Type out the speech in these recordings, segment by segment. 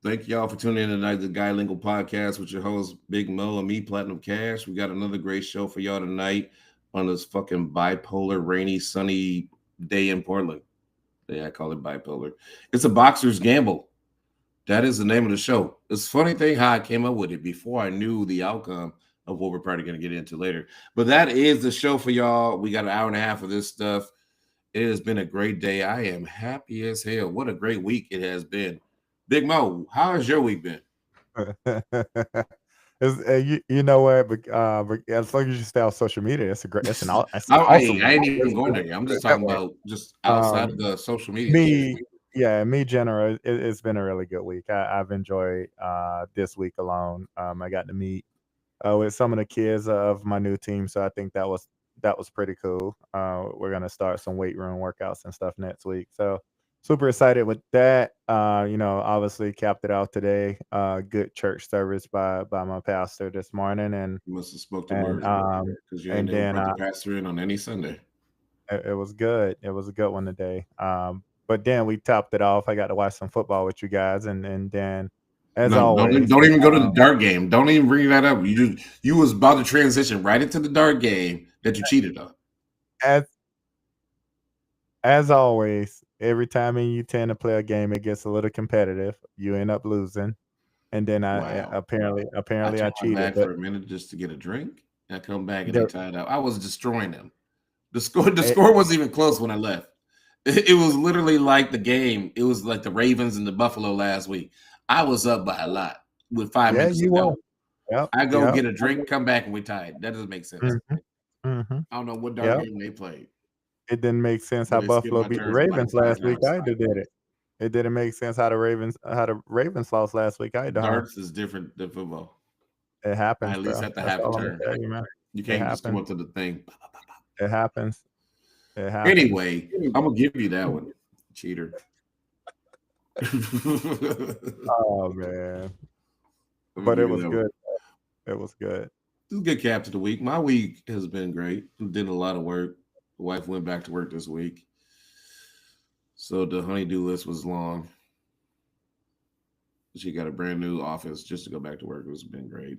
Thank y'all for tuning in tonight to the Guy Lingle Podcast with your host Big Mo and me, Platinum Cash. We got another great show for y'all tonight on this fucking bipolar, rainy, sunny day in Portland. Yeah, I call it bipolar. It's a boxer's gamble. That is the name of the show. It's a funny thing how I came up with it before I knew the outcome of what we're probably going to get into later. But that is the show for y'all. We got an hour and a half of this stuff. It has been a great day. I am happy as hell. What a great week it has been. Big Mo, how has your week been? You know what? But as long as you stay off social media, it's an I awesome week. ain't even going there. I'm just That talking way. about just outside of Um, the social media shit. me, yeah, me general. It's been a really good week. I've enjoyed this week alone. I got to meet with some of the kids of my new team, so I think that was pretty cool. We're gonna start some weight room workouts and stuff next week, so super excited with that. Obviously capped it out today. Good church service by my pastor this morning, and You must have smoked the and word um because you ain't and never then brought the pastor in on any Sunday. it was good. It was a good one today. But then we topped it off. I got to watch some football with you guys, and then as No, always, don't even go to the dart game. Don't even bring that up. You was about to transition right into the dart game that you cheated on. as as always, every time you tend to play a game, it gets a little competitive. You end up losing, and then I Wow. I apparently I turned my cheated. back But for a minute just to get a drink. And I come back and they there, tied up. I was destroying them. The it, score wasn't even close when I left. It was literally like the game. It was like the Ravens and the Buffalo last week. I was up by a lot with five yeah, minutes to you were. go. Yep, I go yep. get a drink, come back, and we tied. That doesn't make sense. Hmm. Hmm. I don't know what dark Yep. game they played, It didn't make sense but how they skipped Buffalo my beat the turn like Ravens five last week times. either, did it? It didn't make sense how the Ravens lost last week either, huh? Darts is different than football. It I happens, at least bro. have to That's have a all I'm turn. gonna tell you, man. You It can't just come happens. up to the thing. It happens. It happens. Anyway, I'm gonna give you that one, cheater. I'm Oh man. gonna But it give you was that one. good. It was good. This is a good cap to the week. My week has been great. Did a lot of work. The wife went back to work this week, so the honeydew list was long. She got a brand new office just to go back to work. It's been great.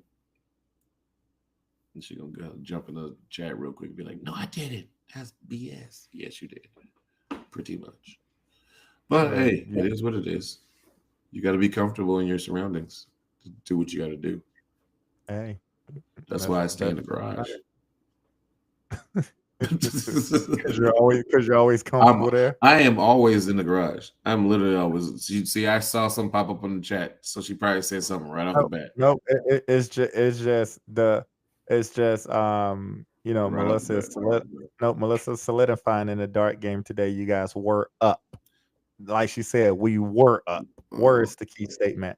And she gonna go jump in the chat real quick and be like, "No, I didn't. That's BS." Yes, you did, pretty much. But Yeah. hey, Yeah. it is what it is. You got to be comfortable in your surroundings to do what you got to do. Hey. That's That's why I stay in that's the garage. because you're always I'm comfortable there. I am always in the garage. I'm literally always. See, I saw some pop up on the chat, so she probably said something right off the No, bat. no, it's just Right off the bat. Melissa's solidifying in the dart game today. You guys were up, like she said. We were up. Uh, Words the key statement.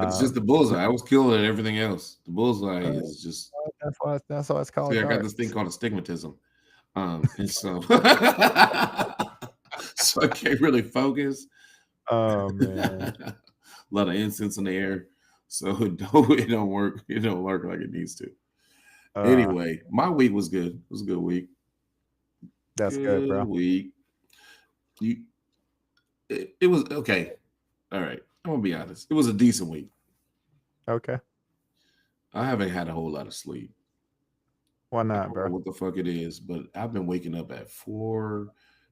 it's just the Um, bullseye. I was killing everything else. The bullseye uh, is just. that's why it's See, called I got this thing darts. called astigmatism, and so so I can't really focus. Oh man. A lot of incense in the air, so it don't work. It don't work like it needs to. Uh, Anyway, my week was good. It was a good week. that's good, Good bro. week. You, it was okay. All right. I'm gonna be honest. It was a decent week. Okay. I haven't had a whole lot of sleep. Why I not, don't know bro? what the fuck it is, but I've been waking up at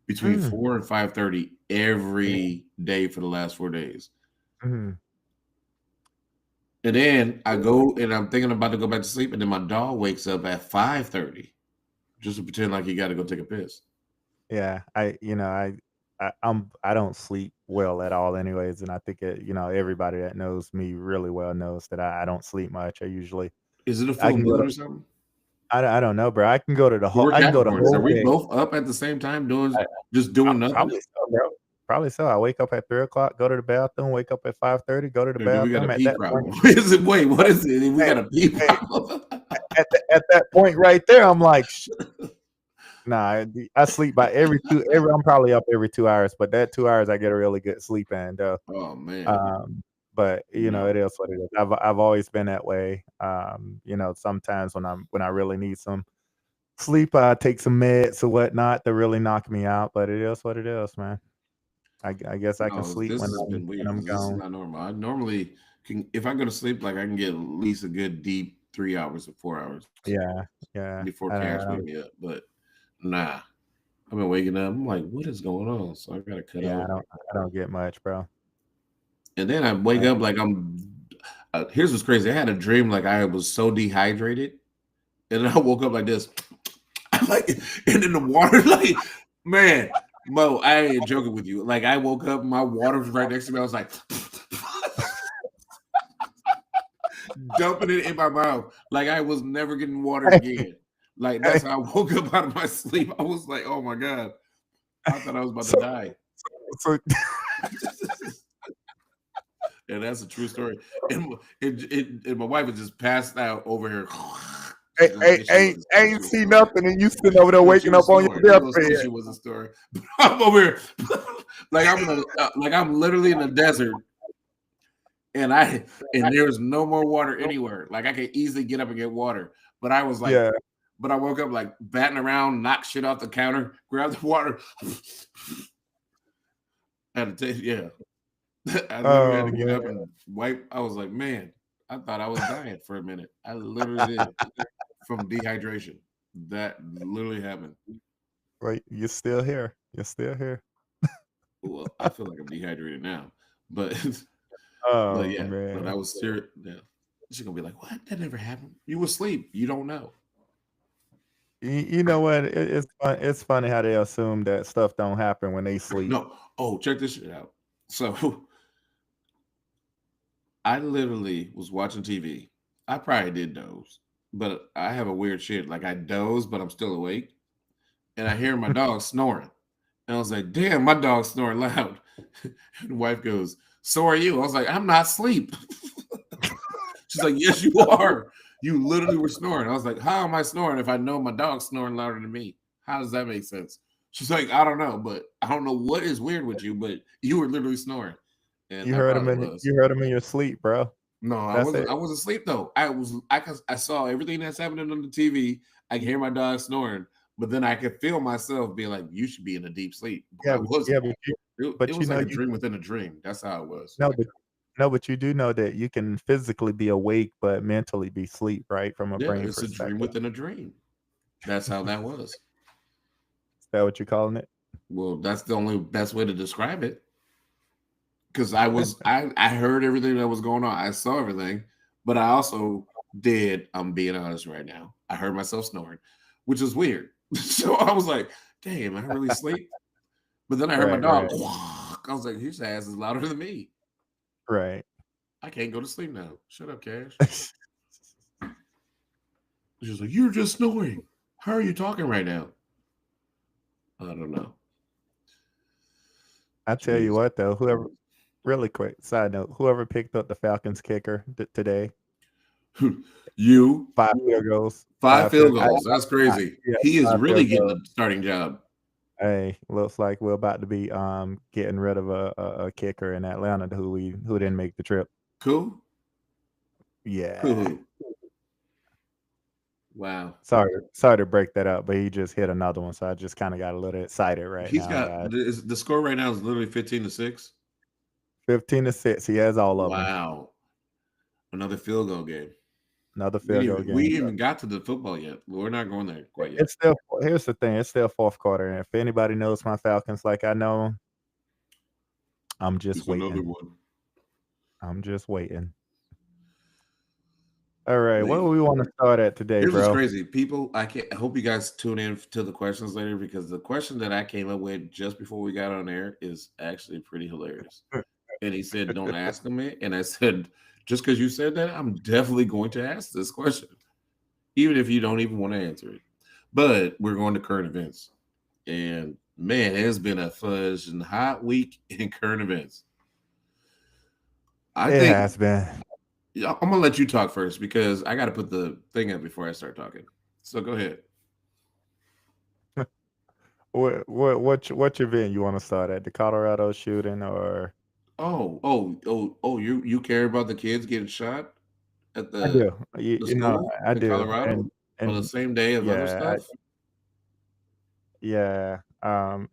between Mm. 4 and 5:30 every day for the last 4 days. Mm. And then I go and I'm thinking about to go back to sleep, and then my dog wakes up at 5:30 just to pretend like he got to go take a piss. Yeah, I don't sleep well at all anyways, and I think everybody that knows me really well knows that I don't sleep much. Is it a I full can go moon to or something? I don't know, bro. I can go to the But whole we're I can go the Capricorns. Are whole we day. both up at the same time I, doing nothing? probably so, bro. Probably so. I wake up at 3 o'clock, go to the bathroom, wake up at 5:30, go to the Or do we got a bathroom. At pee that point, problem? Is it wait? What hey, is it? We hey, got a pee hey, problem. at that point right there, I'm like, nah. I sleep by I'm probably up every 2 hours, but that 2 hours I get a really good sleep in, though. Oh man, Um, but it no. is what it is. I've always been that way. Sometimes when I really need some sleep, I take some meds or whatnot to really knock me out. But it is what it is, man. I guess I can No, sleep this has been when weird I'm because this is gone. not normal. I normally can, if I go to sleep, like I can get at least a good deep 3 hours or 4 hours Yeah, yeah. before Cash wake me up. But nah, I've been waking up. I'm like, what is going on? So I gotta cut Yeah, out. I don't get much, bro. And then I wake I, up like I'm. Here's what's crazy. I had a dream like I was so dehydrated, and then I woke up like this. I'm like, and in the water, like, man, Mo, I ain't joking with you. Like, I woke up, my water was right next to me. I was like, dumping it in my mouth, like I was never getting water again. Like hey, that's how I woke up out of my sleep. I was like, oh my god, I thought I was about to so die. so And that's a true story. And my wife was just passed out over here. hey, She's gonna hey, say she wasn't. ain't She was see snoring. nothing, and you sitting over there No, she waking up was on snoring. your She gonna say deathbed. she wasn't snoring. But I'm over here, like I'm in a, like I'm literally in a desert, and there's no more water anywhere. Like I could easily get up and get water, but I was like, Yeah. but I woke up like batting around, knock shit off the counter, grab the water. Had to take, yeah. I literally had Oh to get man. up and wipe. I was like, man, I thought I was dying for a minute. I literally did from dehydration. That literally happened. Wait, you're still here. You're still here. Well, I feel like I'm dehydrated now, but but Oh yeah, but I man. was serious. Yeah, she's gonna be like, "What? That never happened. You were asleep. You don't know." You know what? It's funny how they assume that stuff don't happen when they sleep. No. Oh, check this shit out. So I literally was watching TV. I probably did doze, but I have a weird shit. Like I doze, but I'm still awake, and I hear my dog snoring. And I was like, "Damn, my dog's snoring loud." And the wife goes, "So are you?" I was like, "I'm not asleep." She's like, "Yes, you are. You literally were snoring." I was like, "How am I snoring if I know my dog's snoring louder than me? How does that make sense?" She's like, "I don't know, but I don't know what is weird with you, but you were literally snoring." And I probably was. You heard him in your sleep, bro. No, That's it. I wasn't asleep though. I saw everything that's happening on the TV. I can hear my dog snoring, but then I could feel myself being like, "You should be in a deep sleep." But I wasn't. Yeah, It but you was like know a you dream within a dream. That's how it was. no, but no, but you do know that you can physically be awake, but mentally be asleep, right? From a Yeah, brain it's a dream perspective. within a dream. That's how that was. Is that what you're calling it? Well, that's the only best way to describe it. Because I heard everything that was going on. I saw everything, but I also did. I'm being honest right now. I heard myself snoring, which is weird. So I was like, "Damn, I really asleep?" But then I heard my Right, dog. right, I was like, "His ass is louder than me. right. I can't go to sleep now. Shut up, Cash." She's like, "You're just snoring. How are you talking right now?" I don't know. I tell you Jeez. what, though, whoever really quick side note, whoever picked up the Falcons kicker today, You 5 field goals, five 5 field. field goals. That's crazy. Yeah, He is 5 field really getting goals. the starting job. Hey, looks like we're about to be getting rid of a kicker in Atlanta who didn't make the trip. Cool. Yeah. Cool. Wow. Sorry to break that up, but he just hit another one, so I just kind of got a little excited right He's now, got guys. the score right now is literally 15-6. 15-6. He has all of them. Wow. Another field goal game. Another field goal We game. didn't even got to the football yet. We're not going there quite yet. It's still here's the thing. It's still fourth quarter, and if anybody knows my Falcons like I know 'em, I'm just It's another waiting. one. I'm just waiting. All right, what do Wait. we want to start at today, Here's what's bro? crazy. People, I hope you guys tune in to the questions later because the question that I came up with just before we got on air is actually pretty hilarious. And he said, "Don't ask him it." And I said, "Just because you said that, I'm definitely going to ask this question, even if you don't even want to answer it." But we're going to current events. And man, it has been a fuzz and hot week in current events. I It think has been. I'm gonna let you talk first because I got to put the thing up before I start talking. So go ahead. What event you want to start at? The Colorado shooting or You care about the kids getting shot at I do. the You know, school I in do. Colorado on the And same day as other yeah, stuff? yeah.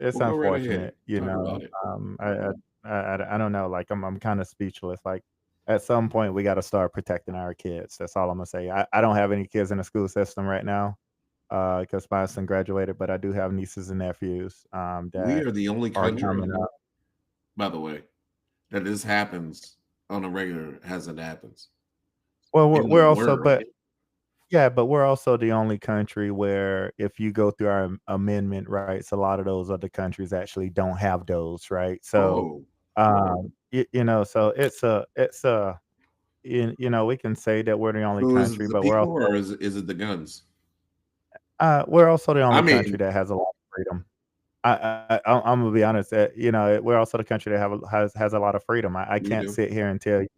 It's Well, go right ahead. unfortunate, you Talk know. about it. I don't know. Like I'm kind of speechless. Like at some point we got to start protecting our kids. That's all I'm gonna say. I don't have any kids in the school system right now, because my son graduated, but I do have nieces and nephews We that are the only are country, coming up. by the way, that this happens on a regular as it happens Well, we're, in the we're also, world. but yeah, but we're also the only country where if you go through our amendment rights, a lot of those other countries actually don't have those, right? So, Oh, so we can say that we're the only so is it country, the but we're people also or is it the guns? the I only country mean, that has a lot of freedom. I'm gonna be honest that we're also the country that has a lot of freedom. I we can't do. sit here and tell you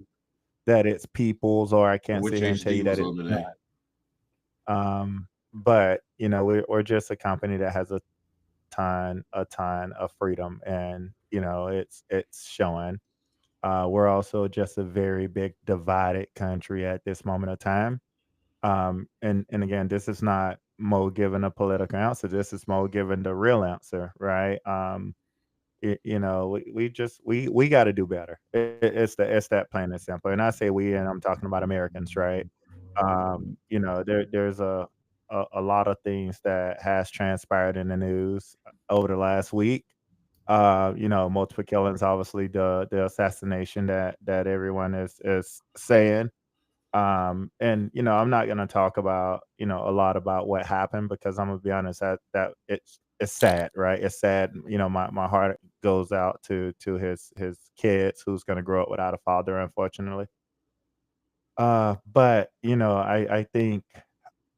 that it's people's, or I can't Which sit here and tell HD you that was it's on not. today? But we're just a company that has a ton of freedom, and it's showing. We're also just a very big divided country at this moment of time. And again, this is not Mo giving a political answer. This is Mo giving the real answer, right? We got to do better. It's that plain and simple. And I say we, and I'm talking about Americans, right? There's a lot of things that has transpired in the news over the last week. Multiple killings, obviously the assassination that everyone is saying. And I'm not gonna talk about, a lot about what happened, because I'm gonna be honest, that it's sad, right? It's sad. My heart goes out to his kids who's gonna grow up without a father, unfortunately. But I think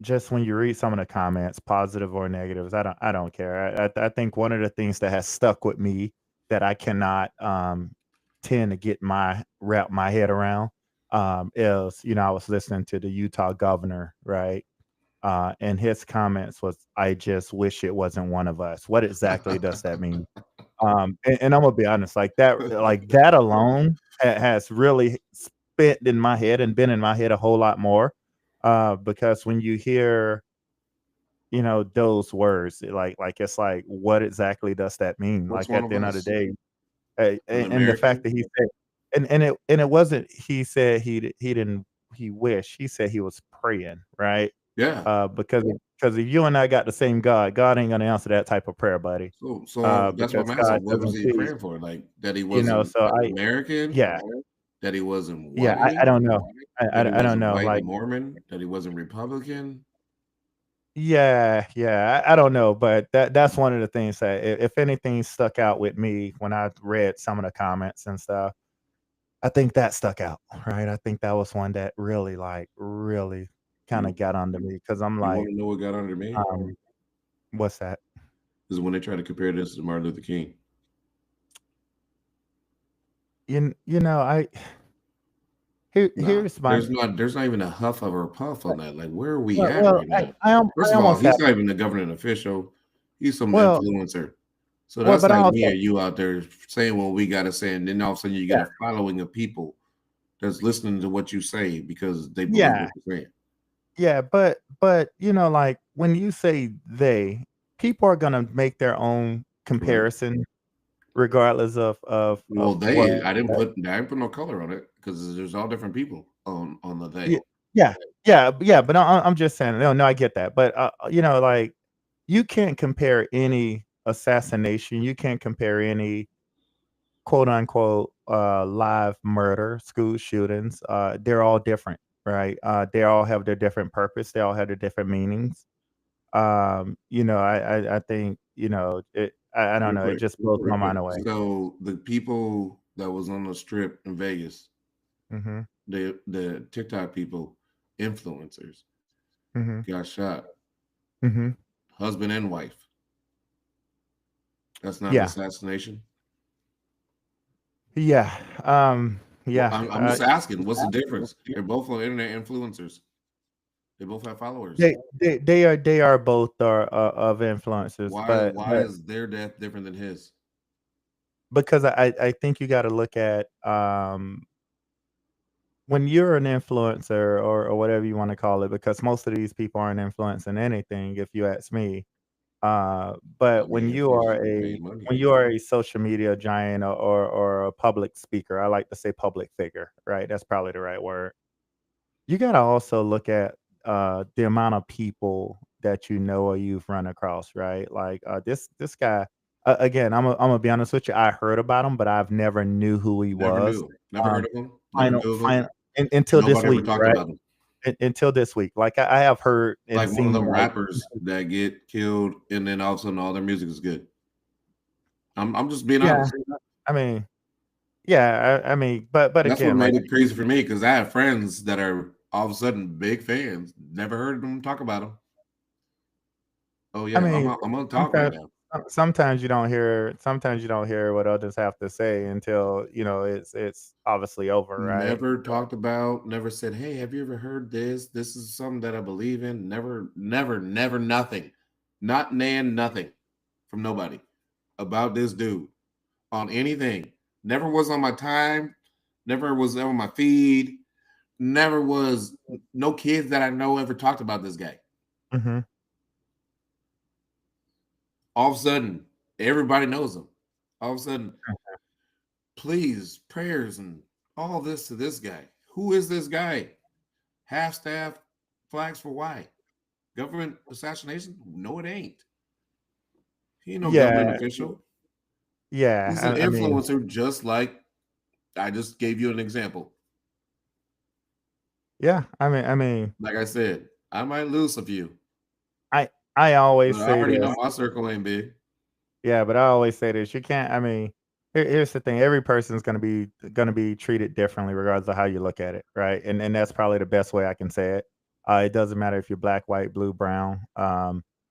just when you read some of the comments, positive or negatives, I don't care. I think one of the things that has stuck with me that I cannot tend to wrap my head around is, I was listening to the Utah governor, right? And his comments was, "I just wish it wasn't one of us." What exactly does that mean? And I'm gonna be honest, like that alone has really spit in my head and been in my head a whole lot more. Because when you hear, those words, like it's like, what exactly does that mean? What's Like one at of the end of the us? day, An and the fact American? that he said, and it wasn't, he said he didn't, he wished, he said he was praying, right? Yeah. Because if you and I got the same God ain't gonna answer that type of prayer, buddy. So that's what Because I'm God asking. What was doesn't he see, praying for? Like that he wasn't so American, yeah, that he wasn't yeah, I white, don't know. that he I don't wasn't know, white and like, Mormon, that he wasn't Republican. yeah, yeah, I don't know, but that's one of the things that, if anything stuck out with me when I read some of the comments and stuff, I think that stuck out, right? I think that was one that really, like, really kinda You got under me, because 'cause I'm you like, want to know what got under me? um, "What's that?" Is when they try to compare this to Martin Luther King. I Nah, here's my there's not even a huff of a puff on that. Like, where are we well at well, right now? I First of all, almost he's have not even a governing official. He's some well influencer. So that's but I like me also or you out there saying what we gotta say, and then all of a sudden you get yeah, a following of people that's listening to what you say because they believe yeah. what you're saying. Yeah, but like when you say they, people are gonna make their own Correct. comparison regardless Well, of what. I didn't put no color on it because there's all different people on the Yeah, they. yeah, yeah. But I'm just saying. No, no, I get that. But like, you can't compare any assassination. You can't compare any quote unquote live murder, school shootings. They're all different, right? They all have their different purpose. They all have their different meanings. I think, I don't Real know, it quick. just blows my mind away. So the people that was on the strip in Vegas, Mhm, the TikTok people, influencers, mhm, got shot, mhm. husband and wife. That's not an Yeah, assassination. yeah, Well, yeah, I'm just asking, what's the difference? They're both on internet influencers. They both have followers. they are both are, of influencers, Why but is their death different than his? because I think you gotta look at, when you're an influencer, or whatever you wanna call it, because most of these people aren't influencing anything, if you ask me. I But mean, of course, you get paid money. when you are a social media giant or a public speaker, I like to say public figure, right? That's probably the right word. You gotta also look at, the amount of people that you know or you've run across, right? Like, this guy again, Imma be honest with you, I heard about him, but I've never knew who he Never was. knew. Never heard Um, of him. Never final knew of him. final until this Nobody ever week, talked right? about him. Until this week. Like, I have heard and Like one of seen, them like rappers that get killed, and then all of a sudden all their music is good. I'm just being yeah, honest. I mean yeah, I mean, but That's what again, like made it crazy for me because I have friends that are all of a sudden big fans. Never heard them talk about him. Oh I yeah, mean, I'm gonna talk right sometimes now. sometimes you don't hear what others have to say until, it's obviously over, right? Never talked about. Never said, "Hey, have you ever heard this? This is something that I believe in." Never, never, never, nothing. Not nan, nothing from nobody about this dude on anything. Never was on my time. Never was on my feed. Never was. No kids that I know ever talked about this guy. Mhm. All of a sudden, everybody knows him. All of a sudden, please, prayers, and all this to this guy. Who is this guy? Half staff flags for why? Government assassination? No, it ain't. He ain't no government Yeah, official. yeah, He's an I mean, influencer, just like I just gave you an example. yeah, I mean, Like I said, I might lose a few, I I always but I say already know this. my circle ain't big. Yeah, but I always say this, you can't I mean, here's the thing, every person's gonna be treated differently regardless of how you look at it, right? And that's probably the best way I can say it. It doesn't matter if you're black, white, blue, brown,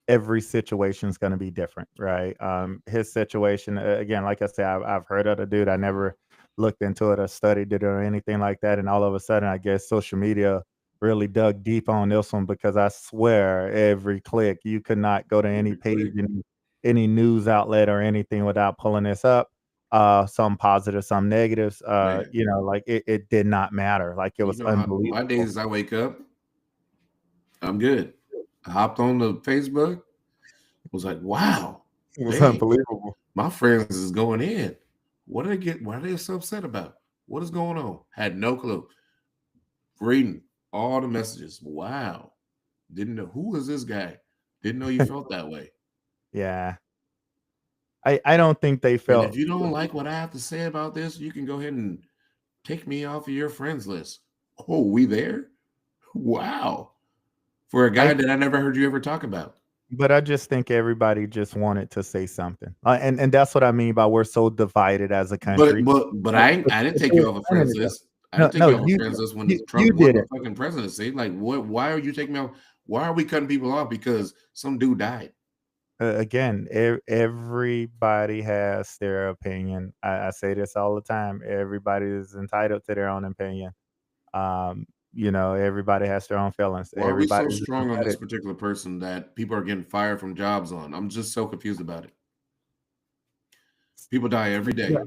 every situation's gonna be different, right? His situation, again, like I said, I've heard of the dude, I never looked into it or studied it or anything like that, and all of a sudden, I guess social media really dug deep on this one because I swear every click, you could not go to any Every page click, any news outlet or anything without pulling this up. Some positive, some negatives. man. Like it did not matter. Like it You was know how my unbelievable. days I wake up, I'm good. I hopped on the Facebook, was like, wow, It was dang, unbelievable. my friends is going in. What did they get? What are they so upset about? What is going on? Had no clue. Reading all the messages. Wow. Didn't know who was this guy. Didn't know you felt that way. Yeah. I don't think they And if felt you don't like what I have to say about this, you can go ahead and take me off of your friends list. Oh, we there? Wow. For a I guy that I never heard you ever talk about. but I just think everybody just wanted to say something. And that's what I mean by we're so divided as a But country. but but I But I didn't but take they you were off a pointing friends it though. list. I No, didn't take no, you off a friends list when you Trump won did the it. fucking presidency. Like, what? Why are you taking me off? Why are we cutting people off because some dude died? Again, everybody has their opinion. I say this all the time. Everybody is entitled to their own opinion. Everybody has their own feelings. Why are we so Everybody's strong on this entitled. particular person that people are getting fired from jobs on? I'm just so confused about it. People die every Yeah, day.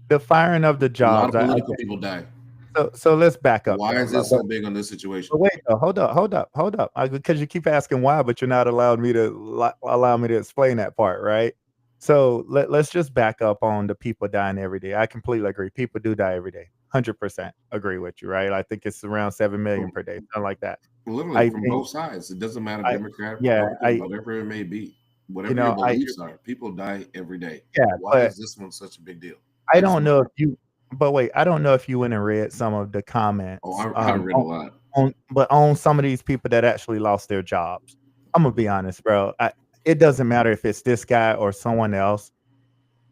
the firing of the A lot jobs. of political people die. So let's back up Why though. is this so big on this situation? But wait, though, hold up. Because you keep asking why, but you're not allowing me to allow me to explain that part, right? So let's just back up on the people dying every day. I completely agree. People do die every day. 100% agree with you, right? I think it's around 7 million From per day, something like that. literally I from think both sides. It doesn't matter I Democrat, yeah, Republican, whatever it may be. you Whatever your know, I beliefs are, people die every day. yeah, Why but is this one such a big deal? I I just don't want to know know. if you but wait, I don't know if you went and read some of the Oh, comments, I read a lot. on some of these people that actually lost their jobs. Imma be honest, bro. It doesn't matter if it's this guy or someone else.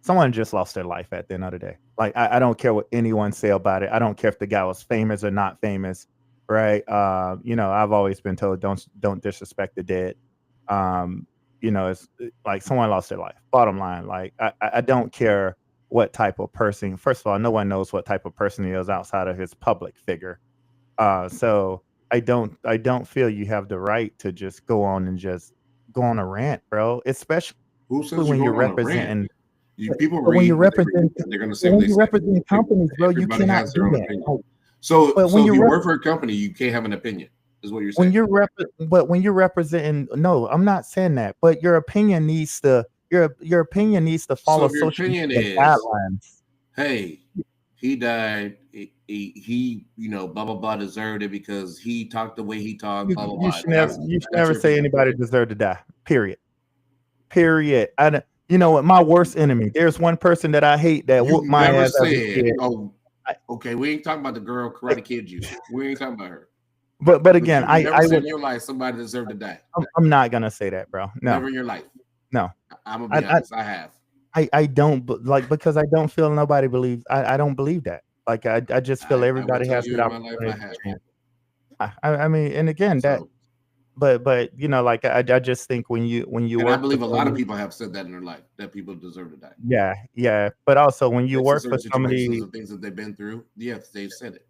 Someone just lost their life at the end of the day. Like, I don't care what anyone say about it. I don't care if the guy was famous or not famous, right? I've always been told don't disrespect the dead. It's like someone lost their life. Bottom line, like I don't care what type of person. First of all, no one knows what type of person he is outside of his public figure. So I don't feel you have the right to just go on and just go on a rant, bro. Especially Who says you're when you're going on a rant? representing People but when read you're what they read, representing and they're going to say but what when they you're say. representing companies, bro, you Everybody cannot has their do own that. opinion. Like, So, but when so if you you rep work for a company, you can't have an opinion. is what you're When saying. when you're representing, no, I'm not saying that, but your opinion needs to your opinion needs to So follow if your social opinion media is, guidelines. hey, he died, he you know, blah blah blah, deserved it because he talked the way he talked, blah blah blah. You should That's never your say opinion. anybody deserved to die. Period. Period. You know what? My worst enemy. There's one person that I hate that You've whooped my never ass as a said, kid. oh, I, okay, we ain't talking about the girl I, Karate Kid you. We ain't talking about her. but But again, you've never I said would. in your life somebody deserved to die. I'm not gonna say that, bro. Never No, in your life. no. I'm gonna I be honest. I have. I don't like because I don't feel nobody believes. I don't believe that. Like I just feel I will everybody tell has you that in my life I opportunity have. to chance. I mean, and again, that So, but you know, like I just think when you and I work for believe a lot of somebody, people have said that in their life that people deserve to die. yeah. But also when you Based on work for certain situations somebody, and things that they've been through, yes, they've said it.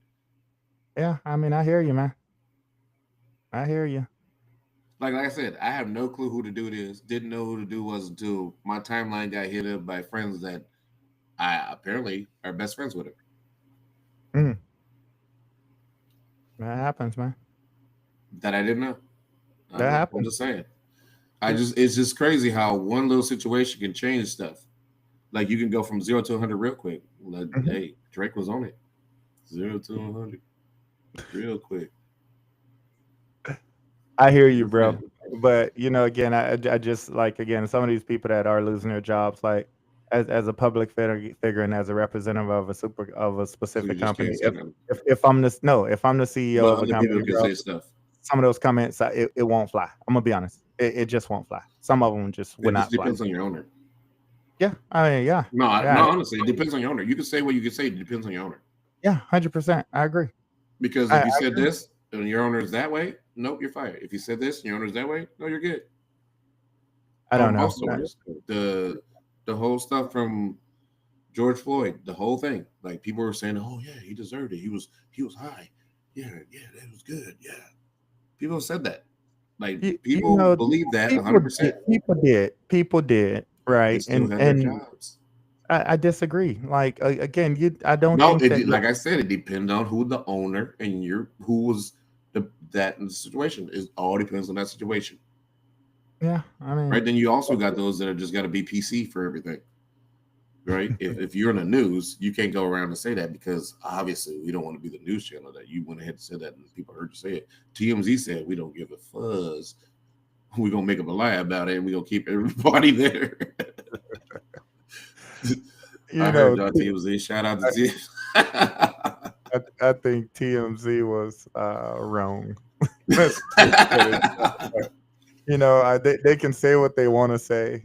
yeah. I mean, I hear you, man. I hear you. Like I said, I have no clue who the dude is. Didn't know who the dude was until my timeline got hit up by friends that I apparently are best friends with him. Mm, that happens, man. That I didn't know. That I'm happens. just saying. It's just crazy how one little situation can change stuff. Like you can go from 0 to 100 real quick. Like, Mhm. hey, Drake was on it. 0 to 100 real quick. I hear I'm you, just bro. saying. But you know, again, I just like again some of these people that are losing their jobs, like as a public figure and as a representative of a So you specific just company. can't say nothing. If I'm this no, if I'm the CEO But of a other people company, can bro, say stuff. some of those comments it won't fly. I'm gonna be honest, it just won't fly. Some of them just would It just not fly. depends on your owner. Yeah, I mean, yeah, No, yeah, honestly, it depends on your owner. You can say what you can say. It depends on your owner. 100%. I agree. Because I if you said agree. this and your owner is that way, nope, you're fired. If you said this and your owner is that way, no, you're good. I don't know. Most owners, the whole stuff from George Floyd, the whole thing, like people were saying, oh yeah, he deserved it. He was high. Yeah, that was good. Yeah, people said that. Like You people know, believe that 100%. people did, They right? still had their jobs. I disagree. Like again, I don't No, think that. like I said, it depends on who the owner and who was that in the situation. It all depends on that situation, Yeah, I mean, right? Then you also got those that are just got to be PC for everything, right? If you're in the news, you can't go around and say that because obviously we don't want to be the news channel that you went ahead and said that and people heard you say it. TMZ said we don't give a fuzz. We're gonna make up a lie about it and we're gonna keep everybody there. you I heard know, y'all TMZ. Shout out to TMZ. I think TMZ was wrong. Let's just put it that way. You know, they can say what they want to say.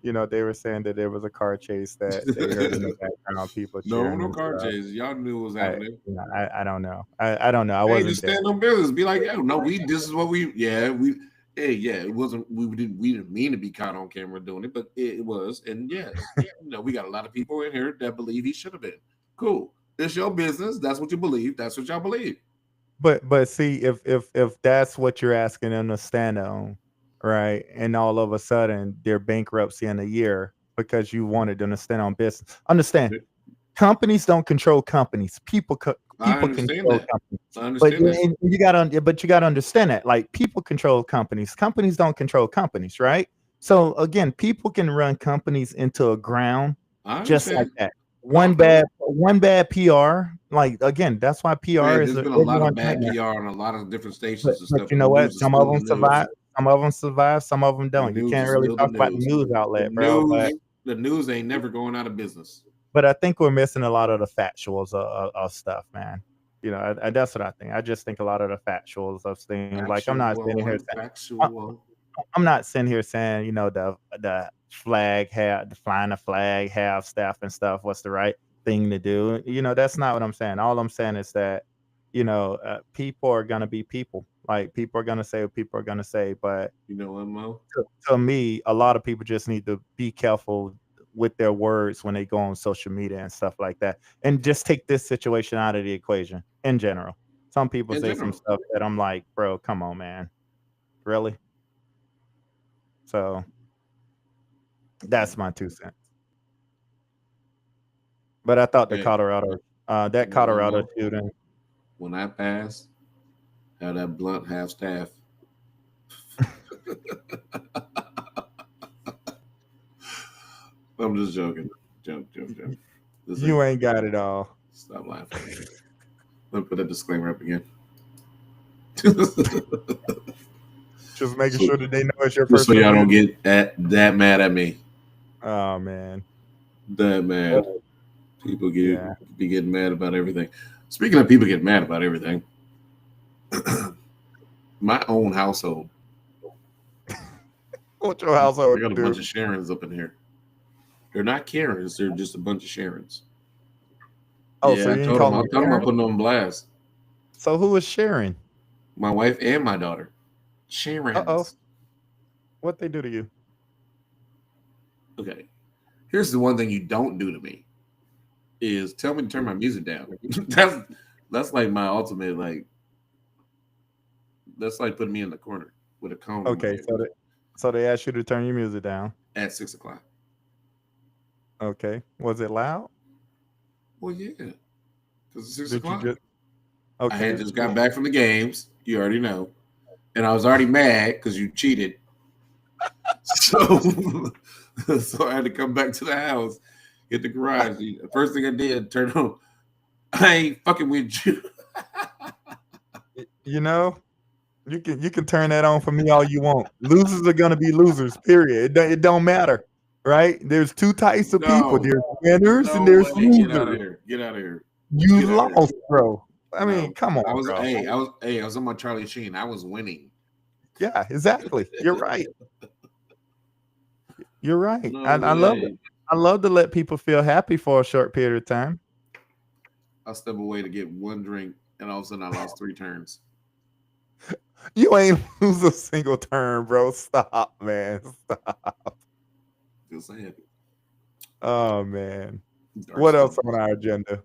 You know, they were saying that there was a car chase that they heard in the background, people cheering No and car stuff. chases. Y'all knew what was I, happening. I don't know. I don't know. I Hey, wasn't just there. stand on business. Be like, yeah, no, this is what hey, yeah, it wasn't, we didn't mean to be caught on camera doing it, but it was. And yes, we got a lot of people in here that believe he should have been. Cool. It's your business. That's what you believe. That's what y'all believe. But see, if that's what you're asking them to stand on, right? And all of a sudden they're bankruptcy in a year because you wanted them to stand on business. Understand, companies don't control companies. I People understand control that. companies. I understand that. But you gotta understand that. Like people control companies. Companies don't control companies, right? So again, people can run companies into a ground I just like understand. that. No, I feel it. One bad PR. Like again, that's why Hey, PR is there's been a lot of everyone's bad nightmare. PR on a lot of different stations and But stuff, you and the know what? news is still the news. Some of them survive, some of them The don't. You news can't is really still the talk about the news. news The outlet, bro. news, the news ain't never going out of business. But I think we're missing a lot of the factuals of stuff, man. You know, that's what I think. I just think a lot of the factuals of things. Like Factual and factual. I'm not sitting here saying, you know, the flag have the flying the flag, have staff and stuff. What's the right thing to do? You know, that's not what I'm saying. All I'm saying is that, you know, people are gonna be people. Like people are gonna say what people are gonna say. But You know what, Mo? to me, a lot of people just need to be careful with their words when they go on social media and stuff like that, and just take this situation out of the equation in general. Some people In say some general. stuff that I'm like, bro, come on, man, really? So that's my 2 cents. But I thought Hey, that you know what, Colorado Mo? shooting. When I pass, Have that blunt half staff. I'm just joking. Joke. You ain't got it all. Stop laughing. Let me put that disclaimer up again. Just making sure that they know it's your Just so personal. y'all don't get that mad at me. Oh man, that mad. People be getting mad about everything. Speaking of people getting mad about everything, my own household. What's your household? I got a bunch of Sharons up in here. They're not Karens. They're just a bunch of Sharons. Oh, yeah, so I told them I'm putting them on blast. So who is Sharon? My wife and my daughter. Sharon. Uh-oh. What they do to you? Okay. Here's the one thing you don't do to me is tell me to turn my music down. that's like my ultimate, like, that's like putting me in the corner with a cone. Okay, so they asked you to turn your music down at 6 o'clock. Okay. Was it loud? Well, yeah. Because it's 6 o'clock. Okay. I had just got back from the games. You already know. And I was already mad because you cheated. So I had to come back to the house, hit the garage. The first thing I did, turn on. I ain't fucking with you. You know, you can turn that on for me all you want. Losers are gonna be losers. Period. It don't matter, right? There's two types of people. There's winners and there's losers. Get out of here. Get out of here. You lost, bro. I mean, come on. I was bro. I was on my Charlie Sheen. I was winning. Yeah, exactly. You're right. You're right. I love it. I love to let people feel happy for a short period of time. I step away to get one drink, and all of a sudden I lost 3 turns. You ain't lose a single turn, bro. Stop, man. Stop. Just saying. Oh man. What else on our agenda?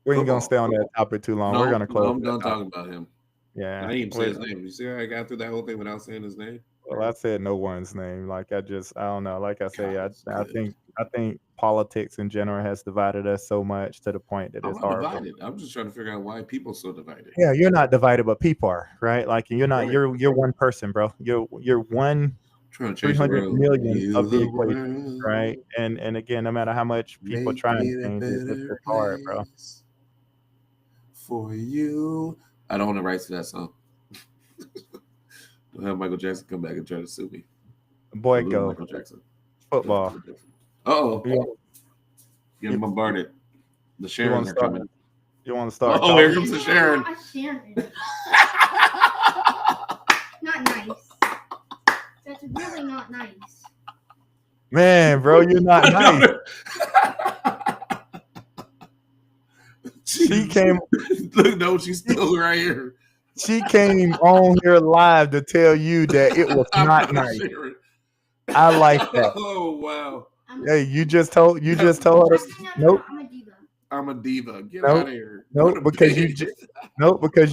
We ain't gonna stay on that topic too long. We're gonna close. I'm done talking about him. Yeah. I didn't even say his name. You see how I got through that whole thing without saying his name? Well, I said no one's name. Like I don't know. Like I say, I think politics in general has divided us so much to the point that it's hard. Divided. I'm just trying to figure out why people are so divided. Yeah, you're not divided, but people are, right? Like you're not. Right. You're one person, bro. You're one. 300 million of the equation, right? And again, no matter how much people try and change it, it's hard, bro. For you, I don't want to write to that song. Don't have Michael Jackson come back and try to sue me. Boy, go. Michael Jackson. Football. Getting bombarded. The Sharons are coming. You want to start? Oh, here comes the Sharon. Not nice. That's really not nice. Man, bro, you're not nice. She came. Look, no, she's still right here. She came on here live to tell you that it was not nice. I like that. Oh wow. Hey, you just told her. Nope. I'm a diva. Get out of here. Nope, because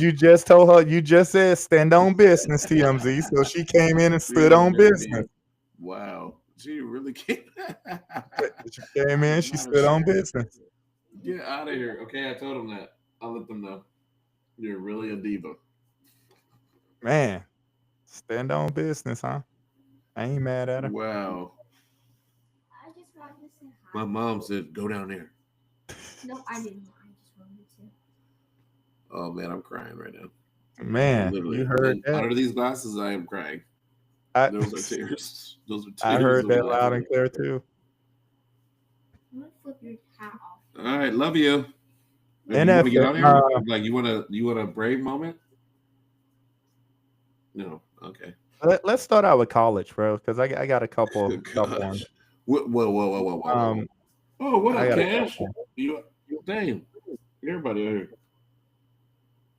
you just told her. You just said stand on business, TMZ. So she came in and stood on business. Wow, she really came. She came in. She stood on business. Get out of here. Okay, I told them that. I'll let them know. You're really a diva. Man, stand on business, huh? I ain't mad at her. Wow. I just wanted to say hi. My mom said, "Go down there." No, I didn't. I just wanted to. Oh man, I'm crying right now. Man, you heard that? Under these glasses, I am crying. Those are tears. Those are tears. I heard that loud and clear too. I'm gonna flip your hat off. All right, love you. And you want to get out here? Like you want a brave moment? No, okay. Let's start out with college, bro, because I got a couple ones. Whoa. Oh, what up, Cash? You dang. Everybody here.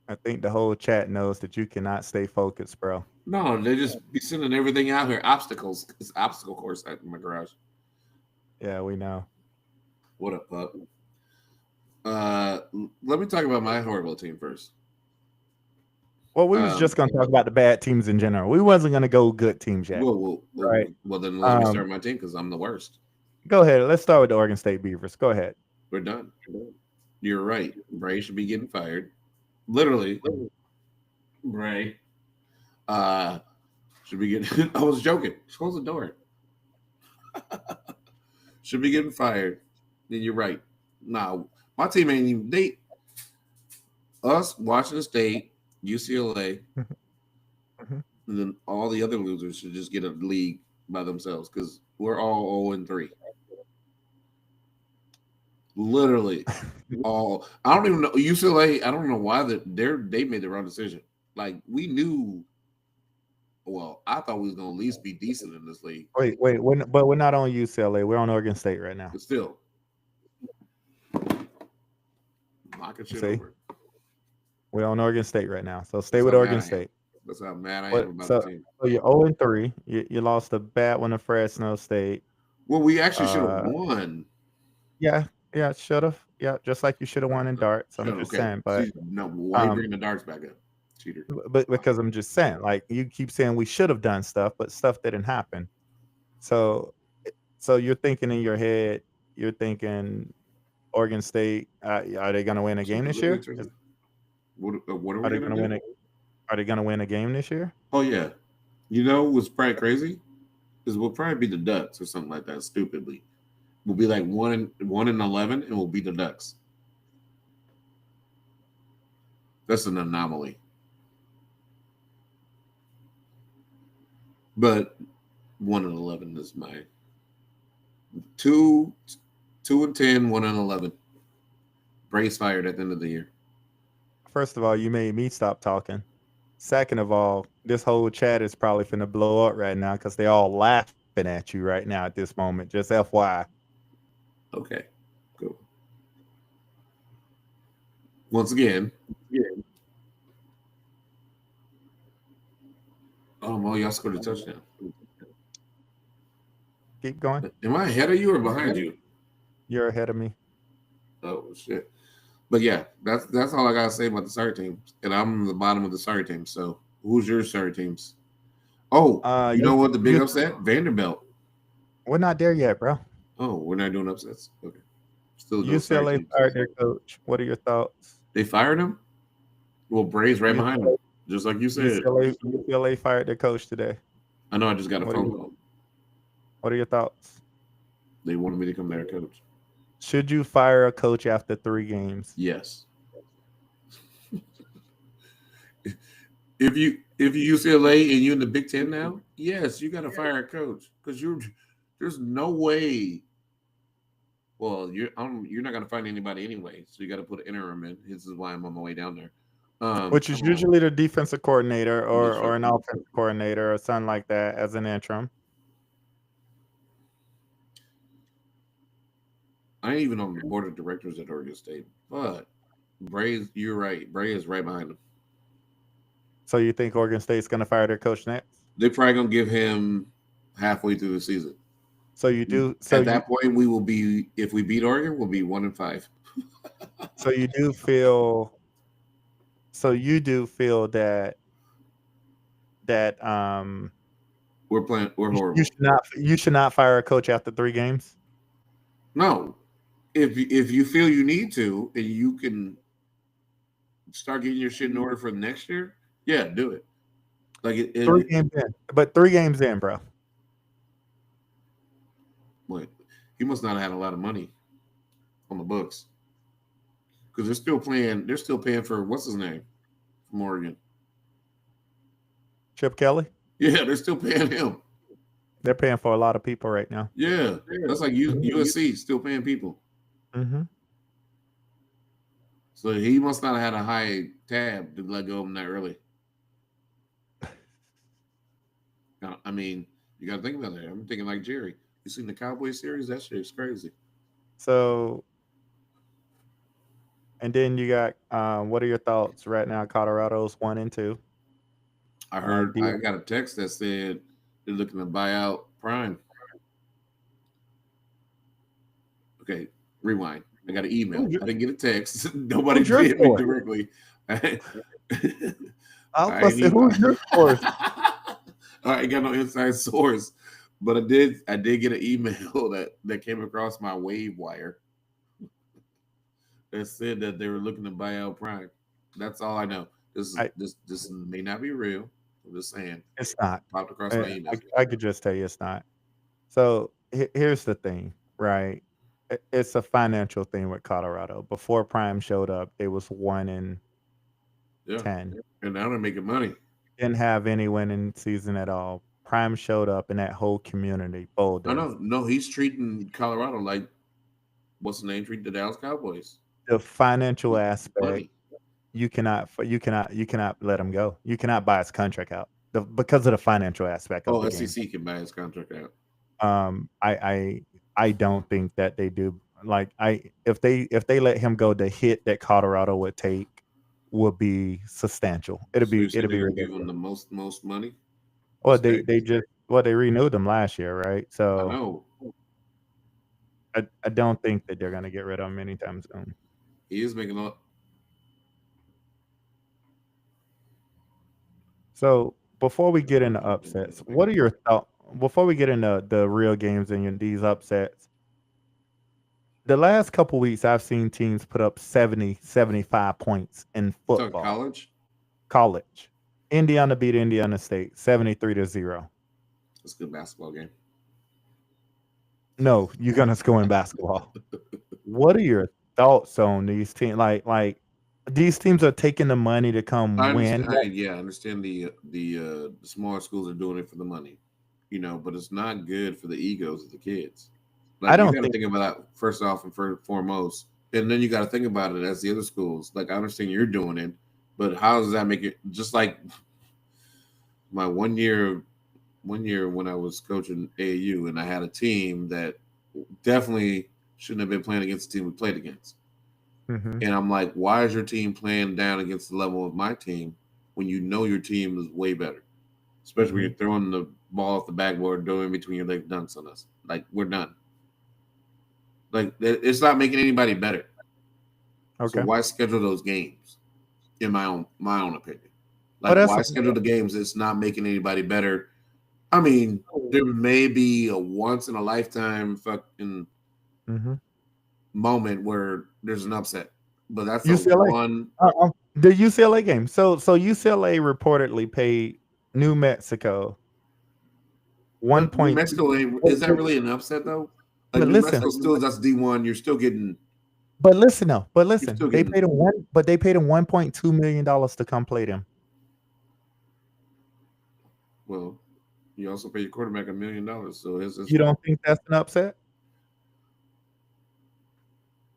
I think the whole chat knows that you cannot stay focused, bro. No, they just be sending everything out here. Obstacles. It's obstacle course at my garage. Yeah, we know. What up, pup? Let me talk about my horrible team first. Well, we was just gonna talk about the bad teams in general. We wasn't gonna go good teams yet. Right. Well, then let me start my team because I'm the worst. Go ahead. Let's start with the Oregon State Beavers. Go ahead. We're done. You're right. Bray should be getting fired. Literally, Bray should be getting. I was joking. Close the door. Should be getting fired. Then you're right. Now, my team ain't even they. Us, Washington State, UCLA, Mhm. and then all the other losers should just get a league by themselves because we're all 0-3. Literally, all. I don't even know UCLA. I don't know why they made the wrong decision. Like we knew. Well, I thought we was gonna at least be decent in this league, Wait, but we're not on UCLA. We're on Oregon State right now. but still, knocking shit See? over. We're on Oregon State right now. So stay That's with how Oregon mad I am. State. That's how mad I What- am about so- the team. So you're 0-3. You lost a bad one to Fresno State. Well, we actually should have uh, won. Yeah, should have. Yeah, just like you should have won in darts. I'm just saying, but See, no, why you um, bringing the darts back up, cheater? but because I'm just saying, like you keep saying we should have done stuff, but stuff didn't happen. So you're thinking in your head, you're thinking Oregon State. Are they going to win a game this year? What are we Are they gonna going to do? win Are they going to win a game this year? Oh yeah, you know what's probably crazy is we'll probably beat the Ducks or something like that. Stupidly, we'll be like 1-11, and we'll beat the Ducks. That's an anomaly. But 1-11 is my 2-10, 1-11. Brace fired at the end of the year. First of all, you made me stop talking. Second of all, this whole chat is probably finna blow up right now because they all laughing at you right now at this moment. Just FYI. Okay, cool. Once again, Mo, y'all scored a touchdown. Keep going. Am I ahead of you or behind you? You're ahead of me. Oh shit! But yeah, that's all I gotta say about the sorry teams, and I'm the bottom of the sorry team. So who's your sorry teams? Oh, you know what? The big upset, Vanderbilt. We're not there yet, bro. Oh, we're not doing upsets. Okay, still doing sorry UCLA teams. fired their coach. What are your thoughts? They fired him. Well, Bray's right behind him, just like you said. UCLA fired their coach today. I know. I just got a What phone do you- call. What are your thoughts? They wanted me to come there, coach. Should you fire a coach after 3 games? Yes. if you UCLA and you in the Big Ten now, yes, you got to fire a coach because there's no way. Well, you're not going to find anybody anyway, so you got to put an interim in. This is why I'm on my way down there. Which is usually the defensive coordinator or, That's right. or an offensive coordinator or something like that as an interim. I ain't even on the board of directors at Oregon State, but you're right. Bray is right behind him. So you think Oregon State's going to fire their coach next? They're probably going to give him halfway through the season. So you do. So At that point, we will be. If we beat Oregon, we'll be 1-5. So you do feel. So you do feel that We're horrible. you should not fire a coach after 3 games. No, if you feel you need to and you can start getting your shit in order for next year, yeah, do it. Like 3 games in, but 3 games in, bro. Wait, he must not have had a lot of money on the books because they're still paying. They're still paying for what's his name from Oregon. Chip Kelly. Yeah, they're still paying him. They're paying for a lot of people right now. Yeah, that's like USC still paying people. Mm-hmm. So he must not have had a high tab to let go of him that early. I mean, you got to think about that. I'm thinking like Jerry. You seen the Cowboy series? That shit's crazy. So, and then you got. What are your thoughts right now? Colorado's 1 and 2. I heard. I got a text that said they're looking to buy out Prime. Okay, rewind. I got an email. I didn't get a text. Nobody did me directly. I was say, who's your source? I ain't got no inside source, but I did get an email that came across my wave wire that said that they were looking to buy out Prime. That's all I know. I This may not be real. I'm just saying. It's not. Popped across my I, email. I could just tell you it's not. So here's the thing, right? It's a financial thing with Colorado. Before Prime showed up, it was 1-10. Yeah, and now they're making money. Didn't have any winning season at all. Prime showed up, and that whole community folded. No, he's treating Colorado like what's the name? Treat the Dallas Cowboys. The financial aspect, Money. you cannot let him go. You cannot buy his contract out because of the financial aspect of Oh, the game. SEC can buy his contract out. I don't think that they do. Like if they let him go, the hit that Colorado would take would be substantial. It'll So you be said they're gonna give ridiculous. him the most money. Well, Okay. they renewed them last year, right? I So know I don't think that they're gonna get rid of him anytime soon. he is making a. So before we get into upsets, what are your thoughts? Before we get into the real games and these upsets, the last couple weeks I've seen teams put up 70, 75 points in Talking football. college. Indiana beat Indiana State 73-0. It's a good basketball game. No, you're gonna score in basketball. What are your thoughts on these teams? Like these teams are taking the money to come I win. understand. I understand the smaller schools are doing it for the money, but it's not good for the egos of the kids. Like I don't you got to think think about that first off and foremost, and then you got to think about it as the other schools. Like I understand you're doing it, but how does that make it? Just like my one year when I was coaching AAU, and I had a team that definitely shouldn't have been playing against the team we played against. Mhm. And I'm like, why is your team playing down against the level of my team when you know your team is way better? Especially when you're throwing the ball off the backboard, doing between your legs dunks on us. Like, we're done. Like, it's not making anybody better. Okay. So why schedule those games? In my own opinion. But Like, that's why schedule the games? It's not making anybody better. I mean, there may be a once in a lifetime fucking Mhm. moment where there's an upset, but that's a UCLA. one. The UCLA game. So UCLA reportedly paid New Mexico But New 1.2. Mexico is that really an upset though? Like But New listen, Mexico still that's D1. You're still getting. but listen though. But You're listen, still they getting. paid him $1.2 million to come play them. Well, you also pay your quarterback $1 million, so it's You don't think that's an upset?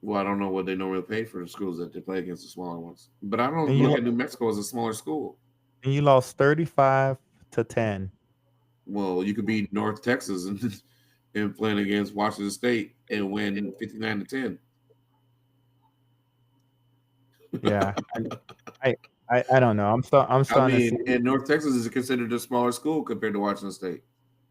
Well, I don't know what they normally pay for the schools that they play against the smaller ones, but I don't And you look at New Mexico as a smaller school. and you lost 35-10. Well, you could be North Texas and playing against Washington State and win 59-10. Yeah, I don't know. I'm I starting to mean, see. and North Texas is considered a smaller school compared to Washington State.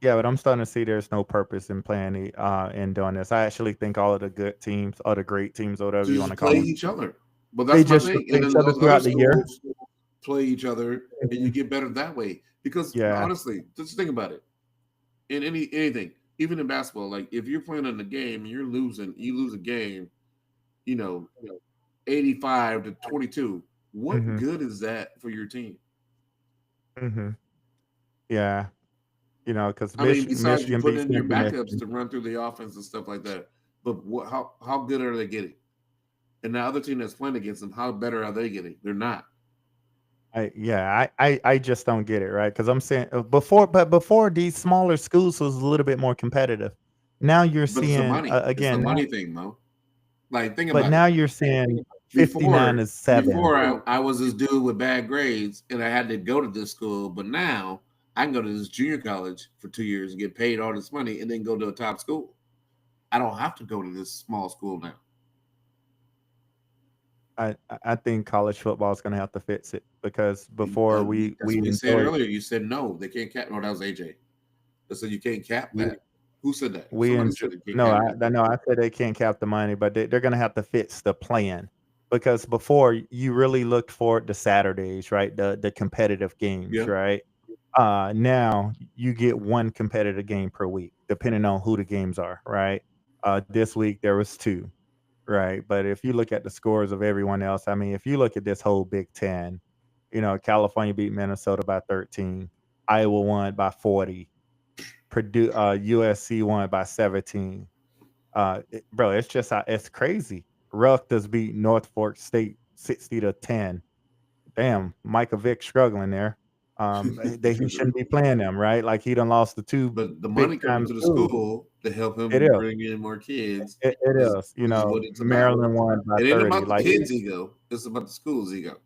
Yeah, but I'm starting to see there's no purpose in playing in doing this. I actually think all of the good teams, or the great teams, or whatever you want to Just call play them, each other. But they that's my just thing. play And each then other those other throughout the year. schools play each other, and you get better that way. Because Yeah. honestly, just think about it. In anything, even in basketball, like if you're playing in a game and you lose a game, 85-22. What Mhm. good is that for your team? Mhm. Yeah. Because I mean, besides you Michigan putting beat in your Central backups Michigan. to run through the offense and stuff like that. But how good are they getting? And the other team that's playing against them, how better are they getting? They're not. I just don't get it, right? Because I'm saying before these smaller schools was a little bit more competitive. Now you're But it's the seeing money. It's the again, money thing, Mo. Like, think but about now it. you're seeing Before 59-7. I was this dude with bad grades and I had to go to this school, but now I can go to this junior college for 2 years and get paid all this money and then go to a top school. I don't have to go to this small school now. I think college football is going to have to fix it because before we That's what you said enjoyed earlier. You said no, they can't cap. No, that was AJ. They said you can't cap we that. Who said that? we Somebody enjoy, said they can't no cap that. I said they can't cap the money, but they're going to have to fix the plan because before you really looked forward to Saturdays, right? The competitive games, Yeah. right? Now you get one competitive game per week, depending on who the games are, right? This week there was two. right? But if you look at the scores of everyone else, I mean, if you look at this whole Big Ten, California beat Minnesota by 13, Iowa won by 40, Purdue, USC won by 17. Bro, it's just it's crazy. Rutgers beat North Fork State 60-10. Damn, Micah Vick struggling there. He shouldn't be playing them, right? Like he done lost the two But the big money time coming to the schools. school to help It him is. bring in more kids It is is. what it's about. Maryland won by It ain't 30. about the Like kids' ego. It's about the school's ego.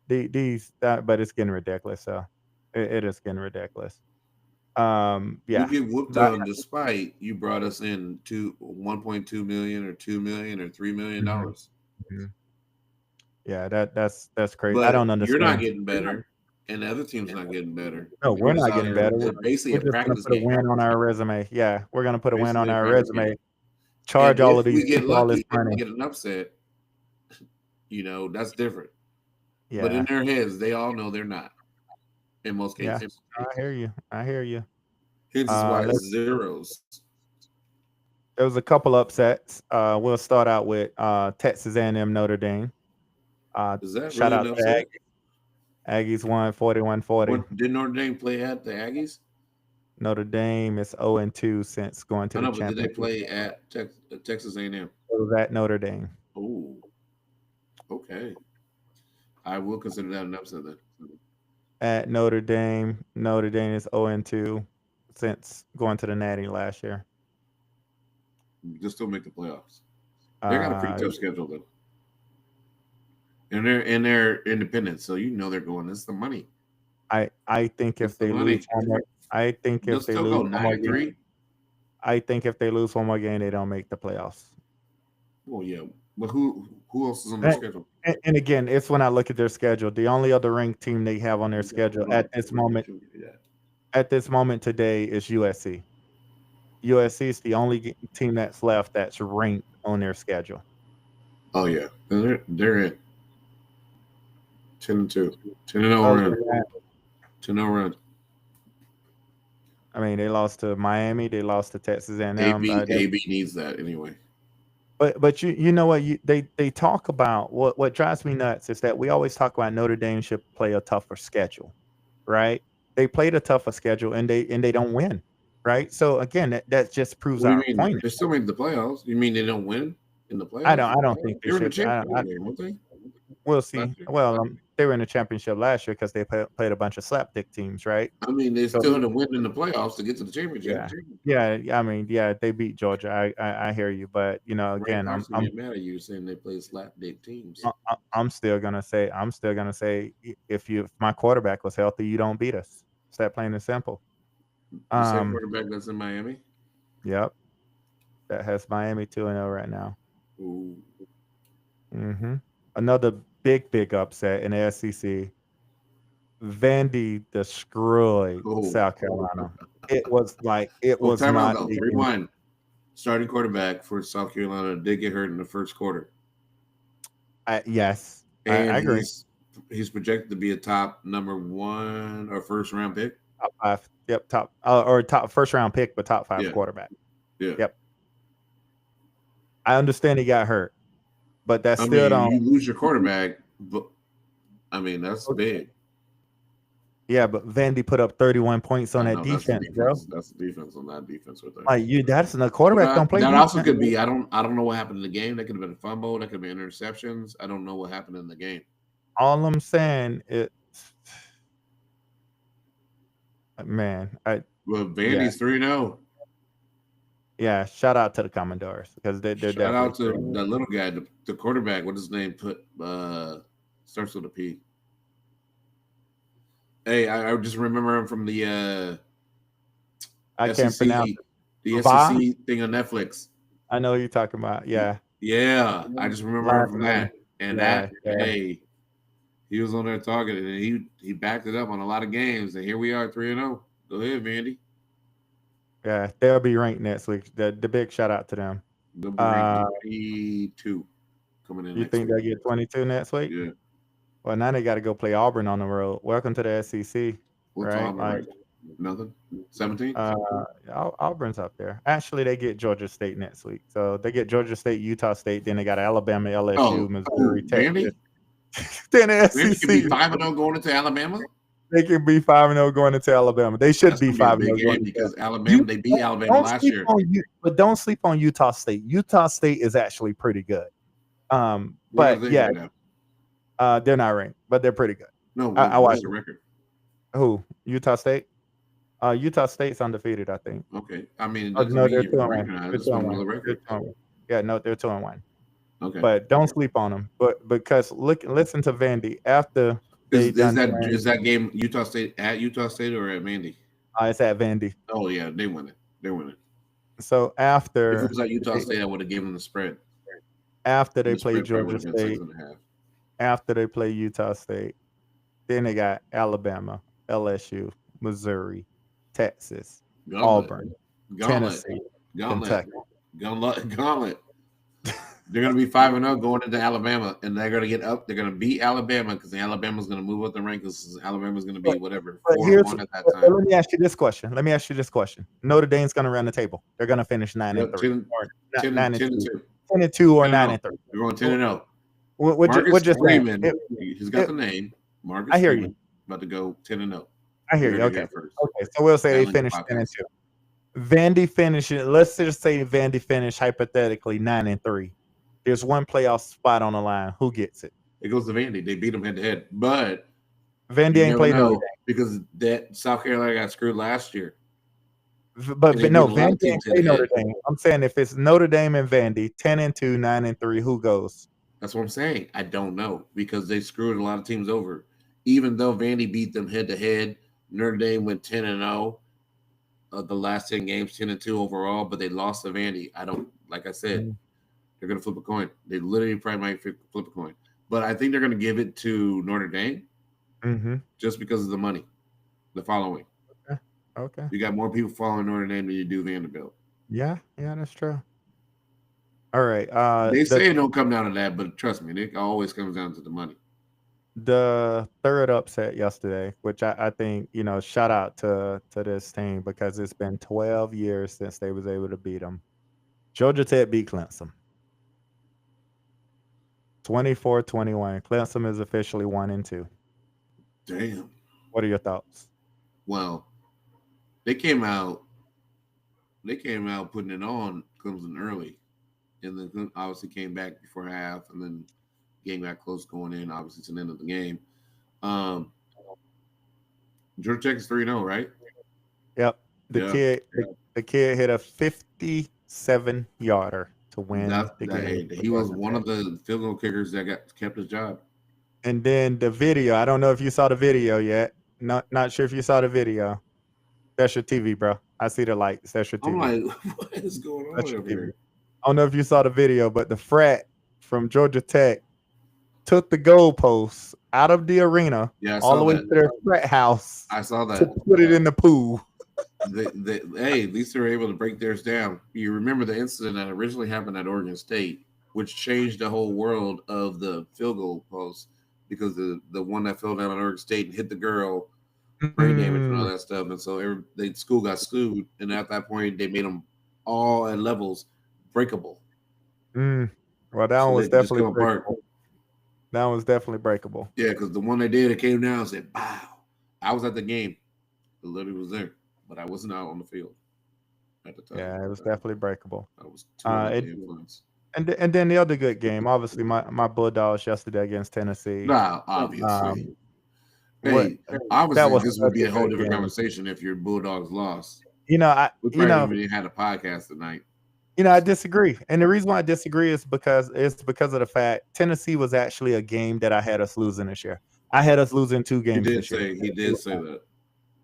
but it's getting ridiculous. So it is getting ridiculous. We Yeah. get whooped That- on despite you brought us in to 1.2 million or 2 million or $3 million. Mhm. Yeah, that's crazy. But I don't understand. you're not getting better, and the other team's not getting better. No, we're just not out getting here- better. We're We're basically a just gonna practice put a game. win on our resume. Yeah, we're gonna put a win on Basically a our practice resume. game. Charge And all if of these we get people all this lucky and money. get an upset, that's different. Yeah, But in their heads, they all know they're not. In most yeah. cases, I hear you. hence is why let's- it's zeros. There was a couple upsets. We'll start out with Texas A&M Notre Dame. Is that Shout really out an to upset? Aggies won 41-40. Did Notre Dame play at the Aggies? Notre Dame is 0-2 since going to I the know, but did they championship. play at Texas A&M? It was at Notre Dame. Oh, okay. I will consider that an upset then. At Notre Dame is 0-2 since going to the Natty last year. They'll still make the playoffs. They got a pretty tough schedule though, and they're independent, so they're going. It's the money. I think if It's the they money. lose one more, I think They'll if they still lose go one more game, 9-3. I think if they lose one more game, they don't make the playoffs. Well, yeah, but who else is on the schedule? And again, it's when I look at their schedule. The only other ranked team they have on their schedule at this moment today is USC. USC is the only team that's left that's ranked on their schedule. Oh yeah, they're in 10-2, 10-0 run, 10-0 run. I mean, they lost to Miami. They lost to Texas A&M. AB needs that anyway. But you know what? They talk about what drives me nuts is that we always talk about Notre Dame should play a tougher schedule, right? They played a tougher schedule and they don't win, right? So again, that just proves our point. They still made the playoffs. You mean they don't win in the playoffs? I don't think they They were in the should. championship game, weren't they? We'll see. Last year. Well, they were in the championship last year because they played a bunch of slapdick teams, right? I mean, they still had to win in the playoffs to get to the championship. Yeah. I mean, yeah, they beat Georgia. I hear you, but again, I'm get mad at you saying they play slapdick teams. I'm still gonna say if my quarterback was healthy, you don't beat us. It's that plain and simple. The same quarterback that's in Miami. Yep, that has Miami 2-0 right now. Ooh. Mm-hmm. Another big upset in the SEC. Vandy destroyed South Carolina. It was not. Rewind. Starting quarterback for South Carolina did get hurt in the first quarter. Yes, and I agree. He's projected to be a top number 1 or first round pick. Top 5. Yep, top first round pick, but top 5 quarterback. Yeah. Yep. I understand he got hurt, but that's still don't. You lose your quarterback, but that's big. Yeah, but Vandy put up 31 points on that defense, bro. That's the defense on that defense right there. Like that's the quarterback don't play. That defense. also could be. I don't know what happened in the game. That could have been a fumble. That could have been interceptions. I don't know what happened in the game. All I'm saying is, man, Vandy's 3-0. Yeah, shout out to the Commodores because they're shout out to that little guy, the quarterback. What is his name? Starts with a P. Hey, I just remember him from the I can't pronounce the SEC thing on Netflix. I know who you're talking about. Yeah. Yeah, I just remember him from that. And hey, he was on there talking, and he backed it up on a lot of games. And here we are, 3-0. Go ahead, Vandy. Yeah, they'll be ranked next week. The big shout out to them. They'll be ranked 22 coming in. You think they'll get 22 next week? Yeah. Well, now they got to go play Auburn on the road. Welcome to the SEC. What's right? Auburn? Nothing. 17. Auburn's up there. Actually, they get Georgia State next week. So they get Georgia State, Utah State. Then they got Alabama, LSU, Missouri, Vandy? Texas. Then the Vandy can be SEC. 5-0 going into Alabama. They can be 5-0 going into Alabama. They should That's be gonna be a 5-0 big going game into because Alabama they beat Alabama Don't last sleep year. on but don't sleep on Utah State. Utah State is actually pretty good. Where are But they yeah, right now? they're not ranked, but they're pretty good. No, I what's watched the record? Who? Utah State? Utah State's undefeated, I think. Okay, I mean, it Oh, doesn't no, mean they're you're 2-1. ranked or not. I They're just want to know the 2-1. They're record. 2-1. Yeah, no, they're 2-1. Okay, But don't sleep on them. But because listen to Vandy after they is done that game Utah State at Utah State or at Vandy? it's at Vandy. Oh yeah, they win it. They're winning. So If after it was at Utah State, I would have given them the spread. after they The play spread probably Georgia would've been State, 6.5. after they play Utah State, then they got Alabama, LSU, Missouri, Texas, Auburn, Tennessee, Kentucky. Gauntlet. They're going to be 5-0 going into Alabama, and they're going to get up. They're going to beat Alabama because Alabama's going to move up the rankings. Alabama's going to be whatever 4-1 at that time. Let me ask you this question. Notre Dame's going to run the table. They're going to finish 9-3, 10-2, or 9-3. We're going 10-0. Marcus Freeman, he's got the name. Marcus. I hear Freeman, you. About to go 10-0. I hear you. Okay. So we'll say they finished 10-2. Vandy finishes. Let's just say Vandy finished hypothetically 9-3. There's one playoff spot on the line. Who gets it? It goes to Vandy. They beat them head to head, but Vandy ain't played Notre Dame because that South Carolina got screwed last year. But no, Vandy ain't played Notre Dame. I'm saying if it's Notre Dame and Vandy, 10-2, 9-3, who goes? That's what I'm saying. I don't know because they screwed a lot of teams over. Even though Vandy beat them head to head, Notre Dame went 10-0. The last 10 games, 10-2 overall, but they lost to Vandy. Like I said, they're going to flip a coin. They literally probably might flip a coin. But I think they're going to give it to Notre Dame just because of the money, the following. Okay. You got more people following Notre Dame than you do Vanderbilt. Yeah, that's true. All right. They say it don't come down to that, but trust me, it always comes down to the money. The third upset yesterday, which I think, shout out to this team because it's been 12 years since they was able to beat them. Georgia Tech beat Clemson. 24-21. Clemson is officially 1-2. Damn. What are your thoughts? Well, they came out putting it on Clemson early, and then obviously came back before half, and then game got close going in. Obviously, to the end of the game. Georgia Tech is 3-0, right? Yep. The kid hit a 57-yarder to win the game. He was one of the field goal kickers that kept his job. And then the video. I don't know if you saw the video yet. Not sure if you saw the video. That's your TV, bro. I see the lights. That's your TV. I'm like, what is going on over here? I don't know if you saw the video, but the frat from Georgia Tech took the goalposts out of the arena all the way to their frat house. I saw that. To put it in the pool. Hey, at least they were able to break theirs down. You remember the incident that originally happened at Oregon State, which changed the whole world of the field goal post because the one that fell down at Oregon State and hit the girl, brain damage and all that stuff. And so the school got sued. And at that point, they made them all at levels breakable. Well, that one was definitely breakable. That was definitely breakable. Yeah, because the one they did, it came down and said, "Wow!" I was at the game. The literally was there, but I wasn't out on the field at the time. Yeah, it was definitely breakable. I was too influence. And then the other good game, obviously, my Bulldogs yesterday against Tennessee. Nah, obviously. Obviously, this would be a whole different conversation if your Bulldogs lost. We probably had a podcast tonight. I disagree. And the reason why I disagree is because of the fact Tennessee was actually a game that I had us losing this year. I had us losing 2 games this year. He did say that.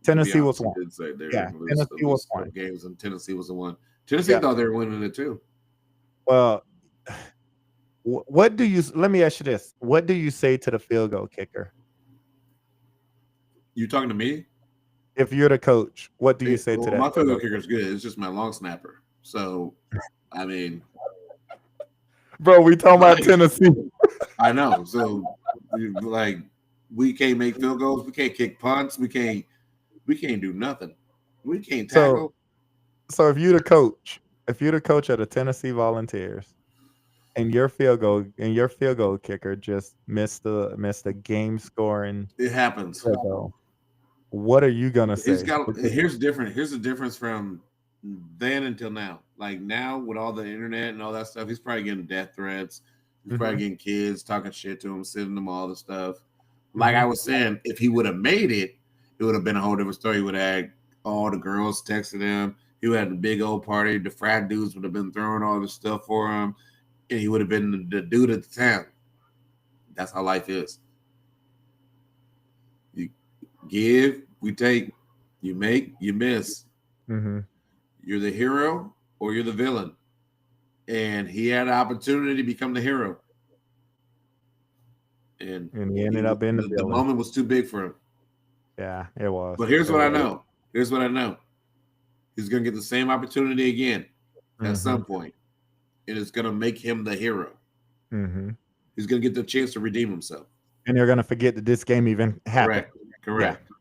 Tennessee was one. Tennessee was one. Games and Tennessee was the one. Tennessee thought they were winning it too. Well, let me ask you this. What do you say to the field goal kicker? You talking to me? If you're the coach, what do you say to that? My field goal kicker is good. It's just my long snapper. So, I mean, bro, we talking about Tennessee. I know. So, we can't make field goals. We can't kick punts. We can't We can't do nothing. We can't So- tackle. So if you're the coach of the Tennessee Volunteers, and your field goal kicker just missed the game scoring It happens. field goal, what are you gonna say? Here's different. Here's the difference from then until now. Like now with all the internet and all that stuff, he's probably getting death threats. He's probably getting kids talking shit to him, sending them all the stuff. Like I was saying, if he would have made it, it would have been a whole different story. He would have had all the girls texting him. He would have had a big old party. The frat dudes would have been throwing all this stuff for him. And he would have been the dude at the town. That's how life is. You give, we take. You make, you miss. Mm-hmm. You're the hero or you're the villain. And he had an opportunity to become the hero. And he ended up being the the villain. moment was too big for him. Yeah, it was. But here's what I know. Here's what I know. He's going to get the same opportunity again at some point. And it's going to make him the hero. Mm-hmm. He's going to get the chance to redeem himself. And they're going to forget that this game even happened. Correct. Yeah.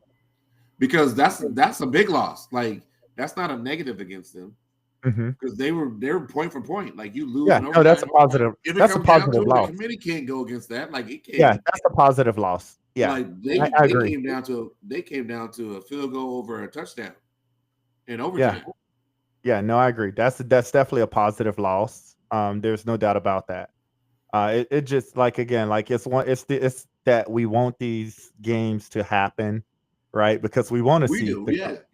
Because that's a big loss. Like, that's not a negative against them. Because they were point for point. Like you lose. Yeah, no, that's a positive. That's a positive loss. The committee can't go against that. Like it can't. Yeah, that's a positive loss. Yeah, like I agree. They came down to a field goal over a touchdown in overtime. Yeah, no, I agree. That's definitely a positive loss. There's no doubt about that. It just like again, like it's that we want these games to happen, right? Because we want to see.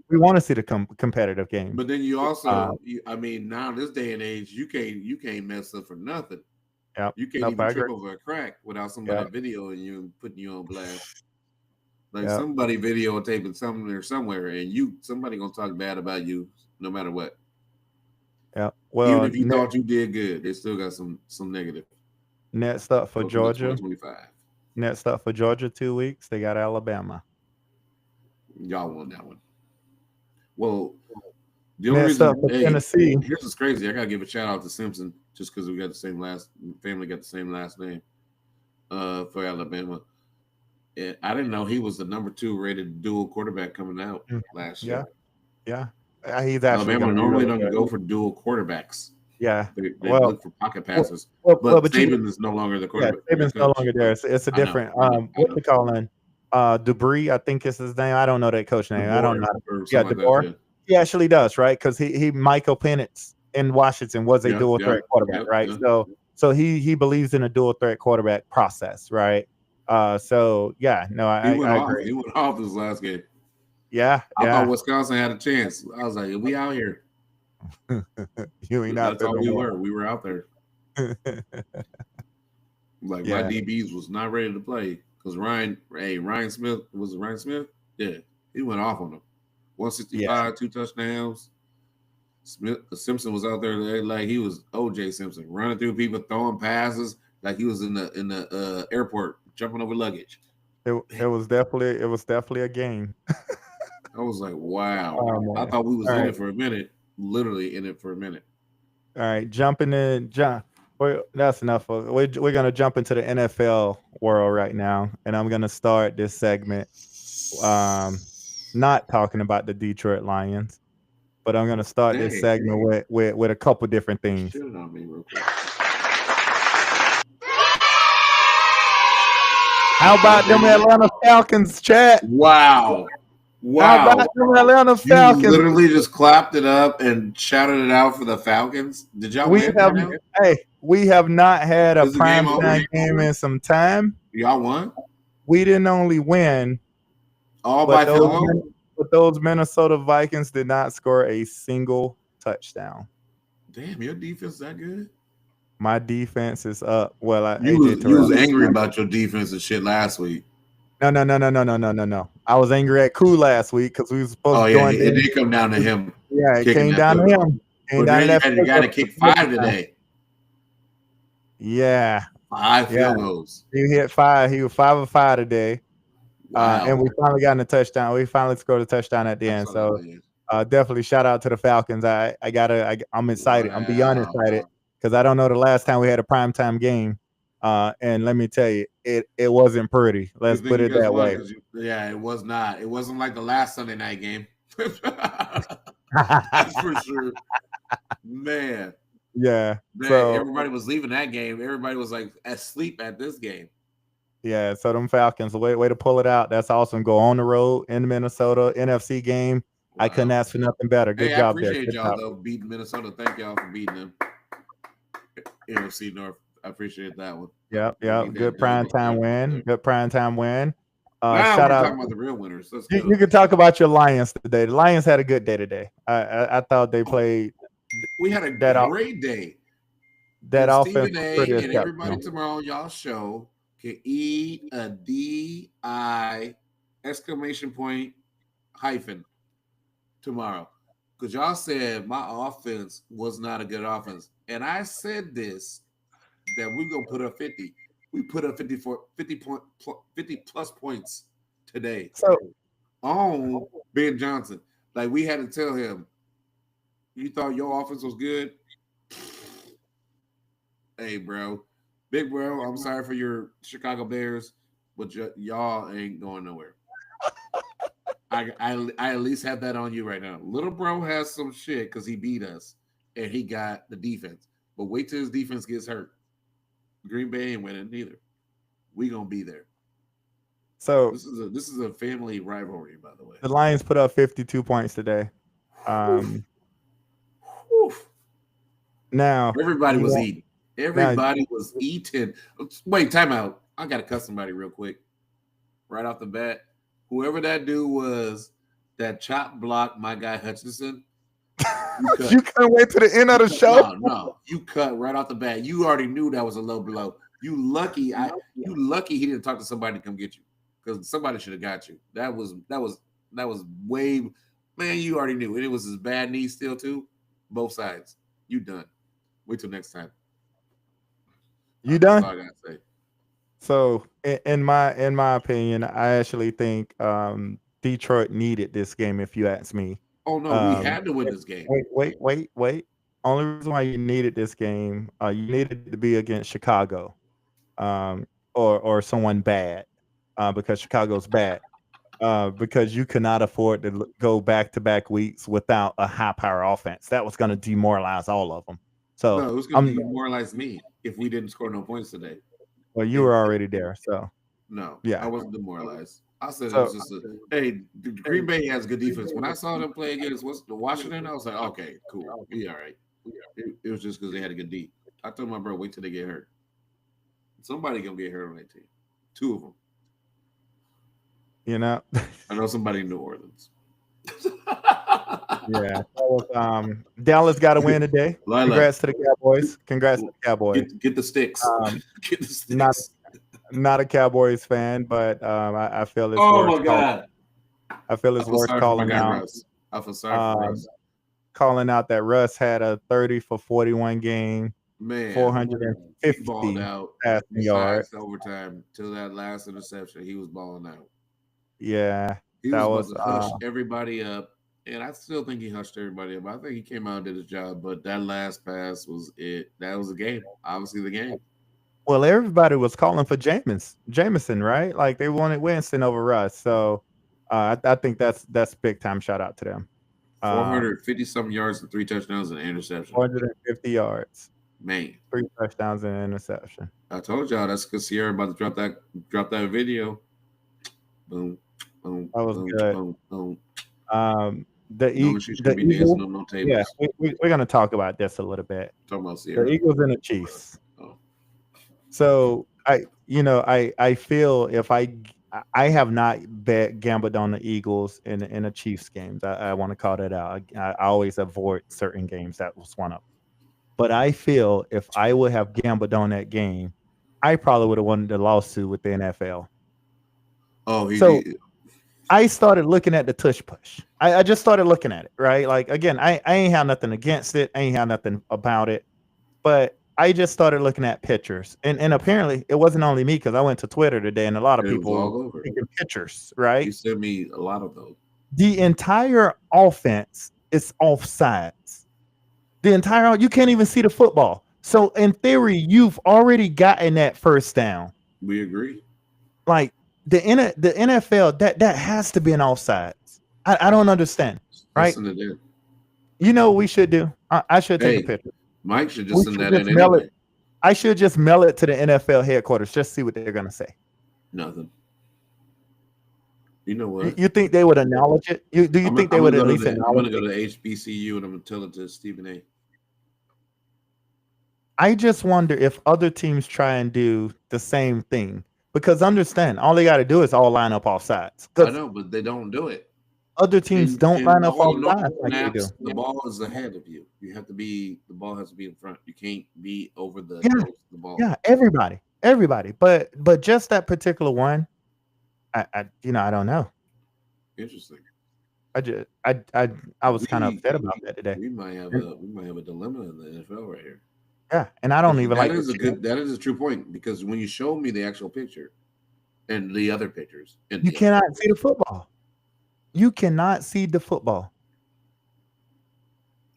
We want to see the competitive game. But then you also, I mean, now in this day and age, you can't mess up for nothing. Yeah, you can't even trip over a crack without somebody videoing you and putting you on blast. Like somebody videotaping somewhere, and somebody gonna talk bad about you no matter what. Yeah, well, even if you thought you did good, they still got some negative. Next up for Georgia, 2025. Next up for Georgia, 2 weeks they got Alabama. Y'all won that one. Well, the only reason Tennessee. Here's what's crazy. I gotta give a shout out to Simpson just because we got the same family got the same last name. For Alabama, and I didn't know he was the number 2 rated dual quarterback coming out last year. Yeah, he's actually Alabama normally don't go for dual quarterbacks. Yeah, they look for pocket passes. But Saban is no longer the quarterback. Yeah, Saban's no longer there. It's a different. What they calling? Debris, I think is his name. I don't know that coach name. I don't know. Yeah, DeBoer. He actually does, right? Because he Michael Penix in Washington was a dual threat quarterback, right? So he believes in a dual threat quarterback process, right? So yeah, no, I agree. He went off this last game. Yeah, I thought Wisconsin had a chance. I was like, we out here. You ain't out there. That's all we were. We were out there. My DBs was not ready to play. Because Ryan Smith, was it Ryan Smith? Yeah, he went off on him. 165, 2 touchdowns. Simpson was out there like he was O.J. Simpson, running through people, throwing passes like he was in the airport, jumping over luggage. It was definitely a game. I was like, wow. I thought we was in it for a minute, literally in it for a minute. All right, jumping in, that's enough. We're gonna jump into the NFL world right now, and I'm gonna start this segment, not talking about the Detroit Lions, but I'm gonna start this segment with a couple different things. Shit on me real quick. How about them Atlanta Falcons, chat? Wow. How about them Atlanta Falcons? You literally just clapped it up and shouted it out for the Falcons. Did y'all win? We have not had a primetime game in some time. Y'all won? We didn't only win. All by field goal? But those Minnesota Vikings did not score a single touchdown. Damn, your defense is that good? My defense is up. Well, you was angry about your defense and shit last week. No. I was angry at Koo last week because we were supposed to go in. It did come down to him. Yeah, it came down to him. You got to kick 5 today. Yeah. 5 field goals. He hit 5. He was 5 of 5 today. Wow. And we finally got a touchdown. We finally scored a touchdown at the end. So definitely shout out to the Falcons. I'm excited. I'm beyond excited because I don't know the last time we had a primetime game And let me tell you, it wasn't pretty. Good Let's thing put you it guys that won, way. 'cause yeah, it was not. It wasn't like the last Sunday night game. That's for sure. Man, Yeah. man, So everybody was leaving that game. Everybody was like asleep at this game. yeah, so them Falcons, way to pull it out. That's awesome. Go on the road in Minnesota, NFC game. I couldn't Wow. ask for nothing better. Good Hey, I job there. appreciate Good y'all job. though beating Minnesota. Thank y'all for beating them. NFC North. I appreciate that one. Yep. Beat Good that prime dub up time there. win. Good prime time win. Now Shout we're out. talking about the real winners. Let's You go. can talk about your Lions today. The Lions had a good day today. I thought they played We had a that off- great day. that And offense Stephen was A. pretty and everybody exceptional. tomorrow on y'all show can eat a DI exclamation point hyphen tomorrow. Because y'all said my offense was not a good offense. And I said this, that we're going to put up 50. We put up 50 plus points today So on Ben Johnson. Like we had to tell him, you thought your offense was good? Hey, bro. Big bro, I'm sorry for your Chicago Bears, but y'all ain't going nowhere. I at least have that on you right now. Little bro has some shit because he beat us and he got the defense. But wait till his defense gets hurt. Green Bay ain't winning either. We gonna be there. so This is a family rivalry, by the way. the Lions put up 52 points today. Whew. Now Everybody you was want- eating. Everybody was eating. Wait, time out. I gotta cut somebody real quick. Right off the bat. Whoever that dude was that chop block my guy Hutchinson. You couldn't wait to the end of the show. No, you cut right off the bat. You already knew that was a low blow. You lucky he didn't talk to somebody to come get you, because somebody should have got you. That was way, man. You already knew, and it was his bad knee still too. Both sides. You done. Wait till next time. You That's done? all I gotta say. So in my opinion, I actually think Detroit needed this game. If you ask me. Oh no, we had to win this game. Wait. Only reason why you needed this game, you needed to be against Chicago, or someone bad, because Chicago's bad. Because you cannot afford to go back-to-back weeks without a high-power offense. That was going to demoralize all of them. So No, it was going to demoralize me if we didn't score no points today. Well, you were already there, so no, yeah, I wasn't demoralized. I said it was just hey, the Green Bay has good defense. When I saw them play against the Washington, I was like, okay, cool, we all right. It was just because they had a good D. I told my bro, wait till they get hurt. Somebody gonna get hurt on that team. Two of them. You know, I know somebody in New Orleans. Yeah. Dallas got a win today. Congrats to the Cowboys. Congrats to the Cowboys. Get the sticks. Get the sticks. Not a Cowboys fan, but I feel it's I feel it's worth calling out. Russ. I feel sorry for Russ. Calling out that Russ had a 30 for 41 game. Man, 450 balled out passing yards. Overtime till that last interception. He was balling out. Yeah. He was supposed to hush everybody up. And I still think he hushed everybody up. I think he came out and did his job, but that last pass was it. That was the game. Obviously, the game. Well, everybody was calling for Jameson, right? Like they wanted Winston over Russ. So I think that's big time. Shout out to them. 450-something yards and 3 touchdowns and an interception. 450 yards. Man. 3 touchdowns and an interception. I told y'all that's because Sierra about to drop that video. Boom, boom. That was boom, good. Boom, boom. The Eagles. Yeah, we're gonna talk about this a little bit. Talking about Sierra. The Eagles and the Chiefs. Oh. So I feel if I have not gambled on the Eagles in the Chiefs games. I want to call that out. I always avoid certain games. That was one of them. But I feel if I would have gambled on that game, I probably would have won the lawsuit with the NFL. Oh, I started looking at the tush push. I just started looking at it, right? Like, again, I ain't have nothing against it. I ain't have nothing about it. But I just started looking at pictures. And apparently it wasn't only me, because I went to Twitter today and a lot of people taking pictures, right? You sent me a lot of those. The entire offense is offsides. You can't even see the football. So in theory, you've already gotten that first down. We agree. Like the NFL, that has to be an offsides. I don't understand. Right? Send it in. You know what we should do? I should take a Hey, picture. Mike should We just send should that just in mail anyway. it. I should just mail it to the NFL headquarters. Just see what they're gonna say. Nothing. You know You, what? you think they would acknowledge it? Do you think they would at least I'm acknowledge gonna it? go to HBCU and I'm gonna tell it to Stephen A. I just wonder if other teams try and do the same thing. Because understand, all they got to do is all line up off sides. I Because know, but they don't do it. other teams don't In line up all off normal sides like they do. snaps, the ball is ahead of you. The ball has to be in front. You can't be over the Yeah. nose of the ball. Yeah, everybody. But just that particular one, I don't know. Interesting. I was kind of upset about that today. We might have a dilemma in the NFL right here. Yeah, and I don't even like that is a true point, because when you show me the actual picture and the other pictures, you cannot see the football. You cannot see the football.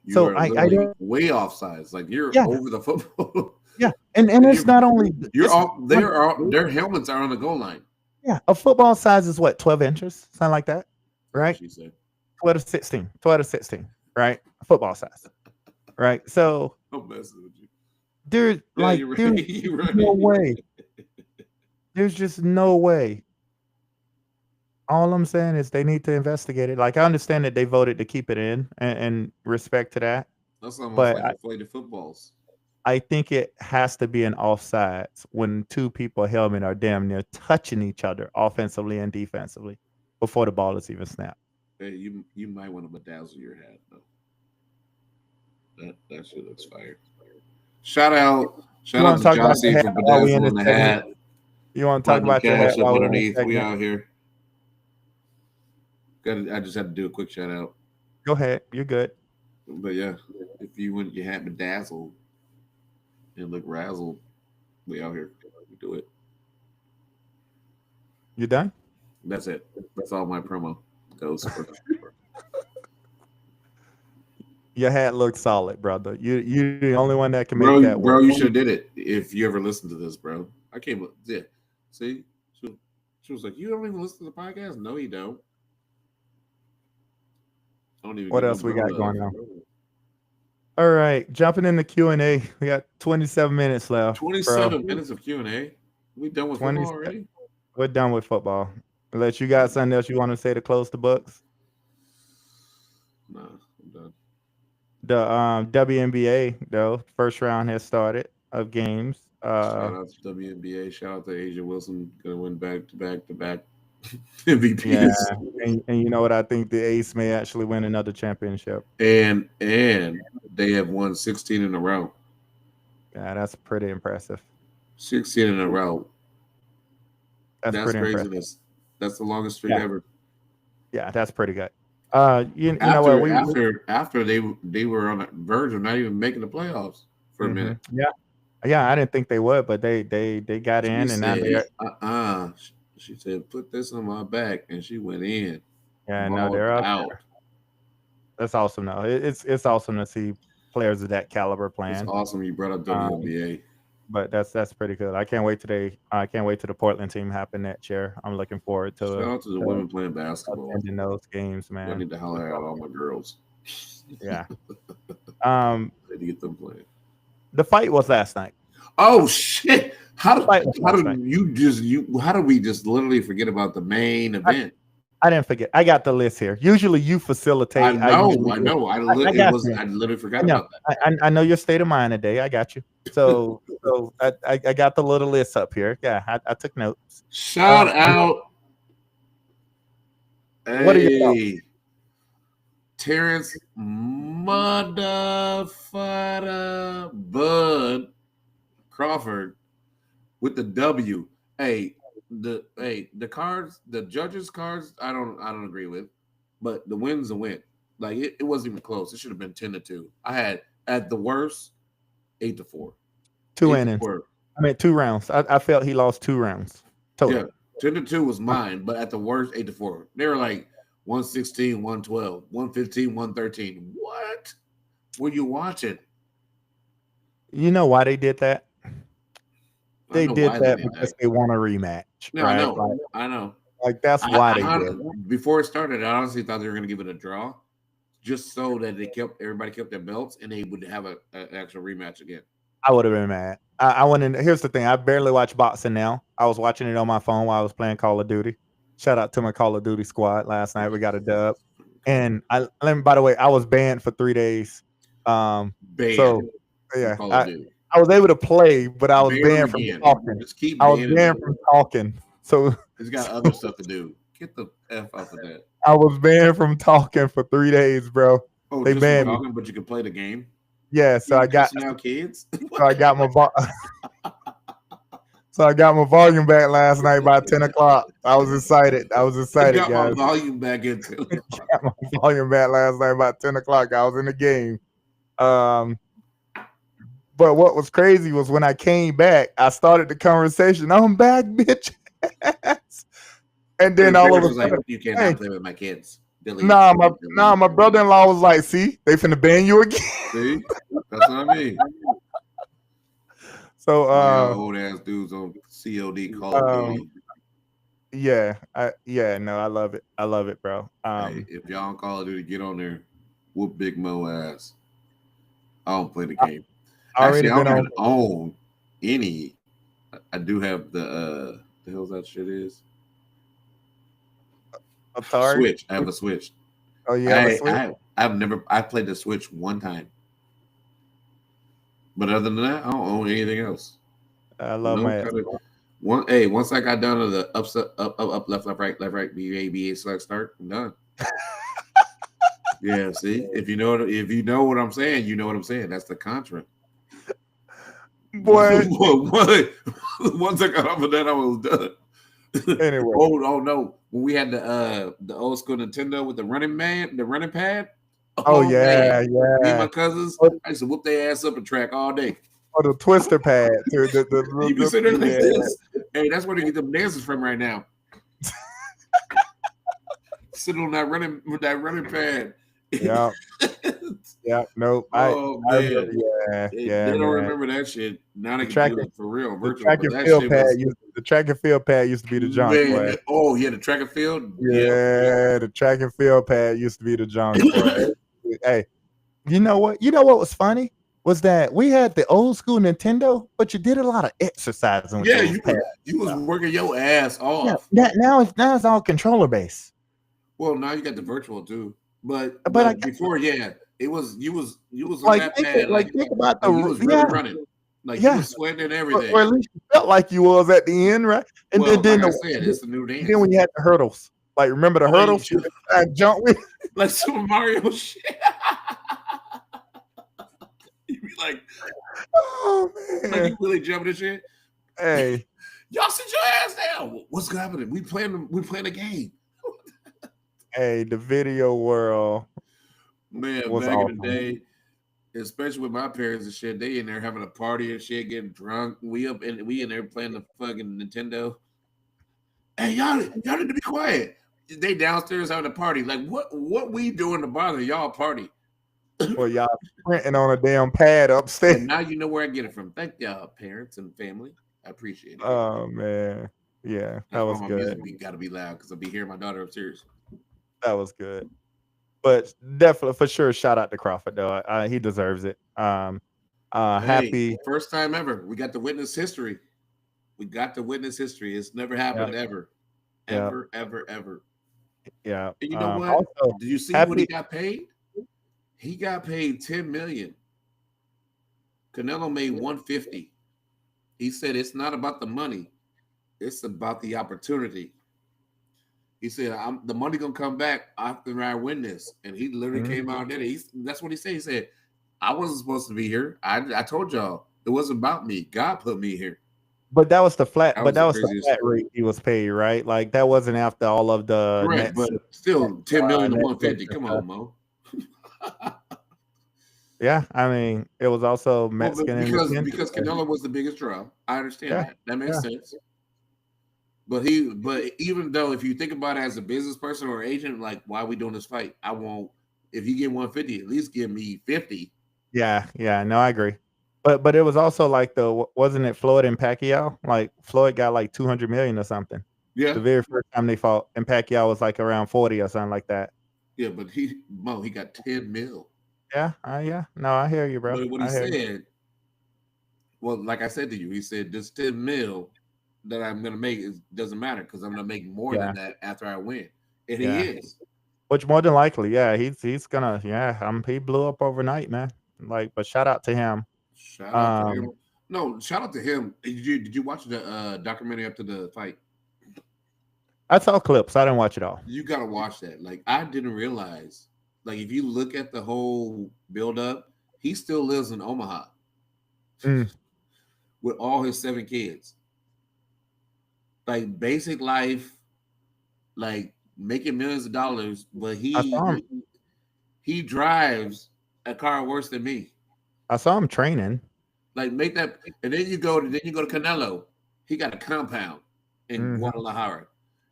You are literally way off sides. Like you're over the football. Yeah, and it's not only their helmets are on the goal line. Yeah, a football size is what, 12 inches, something like that, right? She said 12 to 16, right? Football size, right? So I'm messing with you. There's no way. There's just no way. All I'm saying is they need to investigate it. Like I understand that they voted to keep it in, and respect to that. That's almost like inflated footballs. I think it has to be an offsides when two people helmet are damn near touching each other offensively and defensively before the ball is even snapped. Hey, you might want to bedazzle your hat though. That shit looks fire. Shout out to Jossie for bedazzling the hat. You want to talk about your hat while underneath? We out here. I just had to do a quick shout out. Go ahead, you're good. But yeah, if you want your hat bedazzled and look razzled, we out here. We do it. You done? That's it. That's all my promo goes for. Your hat looks solid, brother. You're the only one that can make that work. Bro, you should have did it if you ever listened to this, bro. I came up. Yeah. See? She was like, you don't even listen to the podcast? No, you don't. What else we got going on? All right, jumping in the Q&A. We got 27 minutes left. 27 minutes of Q&A? We done with football already? We're done with football. Unless you got something else you want to say to close the books? No, I'm done. The WNBA, though, first round has started of games. Shout out to WNBA. Shout out to A'ja Wilson. Going to win back-to-back MVPs. Yeah, and you know what? I think the Ace may actually win another championship. And they have won 16 in a row. Yeah, that's pretty impressive. 16 in a row. That's pretty craziness. Impressive. That's the longest streak ever. Yeah, that's pretty good. You know what? After they were on the verge of not even making the playoffs for a minute. Yeah, I didn't think they would, but they got in, and now they're. She said, "Put this on my back," and she went in. Yeah, no, they're out. That's awesome, though. It's awesome to see players of that caliber playing. It's awesome you brought up WNBA. But that's pretty good. I can't wait till the Portland team happen next year. I'm looking forward to shout out to the women playing basketball in those games, man. I need to holler out all my girls. Yeah. I need to get them playing. The fight was last night. Oh shit! How did we just literally forget about the main event? I didn't forget. I got the list here. Usually you facilitate. I know. I literally forgot about that. I know your state of mind today. I got you. So I got the little list up here. Yeah, I took notes. Shout out. What are your thoughts? Terrence motherfucker Bud Crawford with the W. The cards, the judges' cards, I don't agree with, but the win's a win. Like it wasn't even close. It should have been 10-2. I had at the worst 8-4. 2 innings. 2 rounds. I felt he lost 2 rounds. Total. Yeah, 10-2 was mine, but at the worst 8-4. They were like 116, 112, 115, 113. What were you watching? You know why they did that? I They know did why they that did because that. they want a rematch, No, I right? know. I know. Like that's why they I did it. before it started, I honestly thought they were going to give it a draw, just so that everybody kept their belts and they would have an actual rematch again. I would have been mad. I wouldn't. Here's the thing. I barely watch boxing now. I was watching it on my phone while I was playing Call of Duty. Shout out to my Call of Duty squad last night. We got a dub. And by the way, I was banned for 3 days. So Banned from yeah, Call of Duty. I was able to play, but I was Ban them banned from again. talking. Just keep I was banning banned them. from talking. So He's got other stuff to do. Get the F off of that. I was banned from talking for 3 days, bro. Oh, They just from banned me. talking, but you can play the game. Yeah, so You I got cussing out kids. so I got my so I got my volume back last night by 10 o'clock. I was excited. I was I excited, got guys. my volume back into it. Got my volume back last night about 10 o'clock. I was in the game. But what was crazy was when I came back, I started the conversation. I'm back, bitch. And then all of a was like, sudden, you cannot hey, play with my kids. Delete, nah, delete, delete. my brother-in-law was like, see, they finna ban you again. See, that's what I mean. So Y'all old ass dudes on COD Call of Duty. yeah, no, I love it. I love it, bro. Hey, if y'all on Call of Duty, get on there, whoop Big Mo ass. I don't play the game. Already Actually, I been don't on even own any. I do have the hell's that shit is Atari. Switch. I have a Switch. Oh, you have a Switch? I played the Switch one time. But other than that, I don't own anything else. I love my Once I got down to the up, left, left, right, B, A, B, A, select, start, I'm done. Yeah, see, if you know what I'm saying, you know what I'm saying. That's the Contra. boy. Once I got off of that, I was done. Anyway, oh no! When we had the old school Nintendo with the running pad. oh yeah, man. Me and my yeah. cousins, I used to whoop their ass up a track all day. Oh, the twister pad. Too. You be sitting there like this. Hey, that's where they get them dances from right now. Sitting on that running pad. Yeah. Yeah. Nope. Oh man. Yeah. They don't remember that shit. Now they can do it for real, The virtual. track But and that field shit pad. was The track and field pad used to be the junk. man. Boy. Oh yeah, the track and field. Yeah, the track and field pad used to be the junk. Boy. Hey, you know what? You know what was funny was that we had the old school Nintendo, but you did a lot of exercising with those pads. You was working your ass off. Yeah, now it's all controller based. Well, now you got the virtual too, but before, it was you was on like that pad think about you was really running, like you was sweating and everything, or at least you felt like you was at the end, right? And well, then like I said, it's the new dance. Then when you had the hurdles, like remember the hurdles, jump with like Super Mario shit. You be like, oh man, like you really jumping and shit. Hey, y'all sit your ass down. What's happening? We playing a game. Hey, the video world, man, was back awesome. in the day, especially with my parents and shit, they in there having a party and shit, getting drunk. We in there playing the fucking Nintendo. Hey, y'all need to be quiet. They downstairs having a party. Like what we doing to bother y'all party? Well, y'all printing on a damn pad upstairs. And now you know where I get it from. Thank y'all, parents and family. I appreciate it. Oh man, yeah, that was good. Music got to be loud because I'll be hearing my daughter upstairs. That was good, but definitely for sure, shout out to Crawford though. He deserves it. Happy first time ever. We got to witness history. It's never happened ever. Ever. Yeah. And you know what? Also, did you see what he got paid? He got paid $10 million. Canelo made $150. He said it's not about the money, it's about the opportunity. He said, the money gonna come back after I win this. And he literally came out there. That's what he said. He said, I wasn't supposed to be here. I told y'all it wasn't about me. God put me here. But that was the flat. That was the flat rate he was paid, right? Like that wasn't after all of the. Correct, but still $10 million to $150. Come on, Mo. Yeah, I mean, it was also Mexican because Canelo was the biggest draw. I understand that. That makes sense. But even though if you think about it as a business person or agent, like why are we doing this fight? I won't. If you get 150, at least give me 50. Yeah, no, I agree. But it was also like wasn't it Floyd and Pacquiao? Like Floyd got like 200 million or something. Yeah, The very first time they fought, and Pacquiao was like around 40 or something like that. yeah, but he got 10 mil. Yeah, yeah. No, I hear you, bro. But what he I hear you. said, well, like I said to you, he said this 10 mil that I'm gonna make doesn't matter because I'm gonna make more Yeah. than that after I win, and Yeah. he is. Which more than likely, yeah, he's gonna, yeah. He blew up overnight, man. Like, but shout out to him. Shout out to Um, him. No, shout out to him. Did you watch the documentary after the fight? I saw clips. I didn't watch it all. You gotta watch that. Like I didn't realize. Like if you look at the whole build up, he still lives in Omaha Mm. with all his 7 kids. Like basic life, like making millions of dollars, but I saw him. he drives a car worse than me. I saw him training. Like make that, and then you go to Canelo. He got a compound in Mhm. Guadalajara.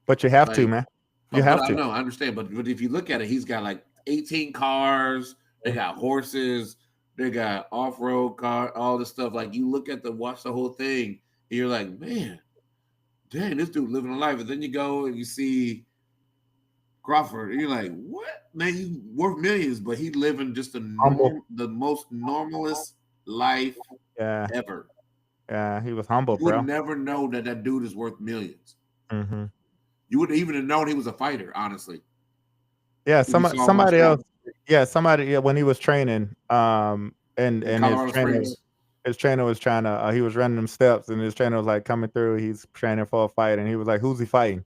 But you have to, Like, man. You have I to. know, I understand, but if you look at it, he's got like 18 cars. They got horses. They got off-road car, all this stuff. Like you look at watch the whole thing, and you're like, man, dang, this dude living a life. And then you go and you see Crawford, and you're like, what? Man, you worth millions, but he living just the most normalest life Yeah, ever. yeah. He was humble, You bro. would never know that dude is worth millions. Mm-hmm. You wouldn't even have known he was a fighter, honestly. Yeah, If you saw him on somebody screen. else. Yeah, somebody. Yeah, when he was training, and In his Colorado trainer, Springs. his trainer was trying to. He was running them steps, and his trainer was like coming through. He's training for a fight, and he was like, "Who's he fighting?"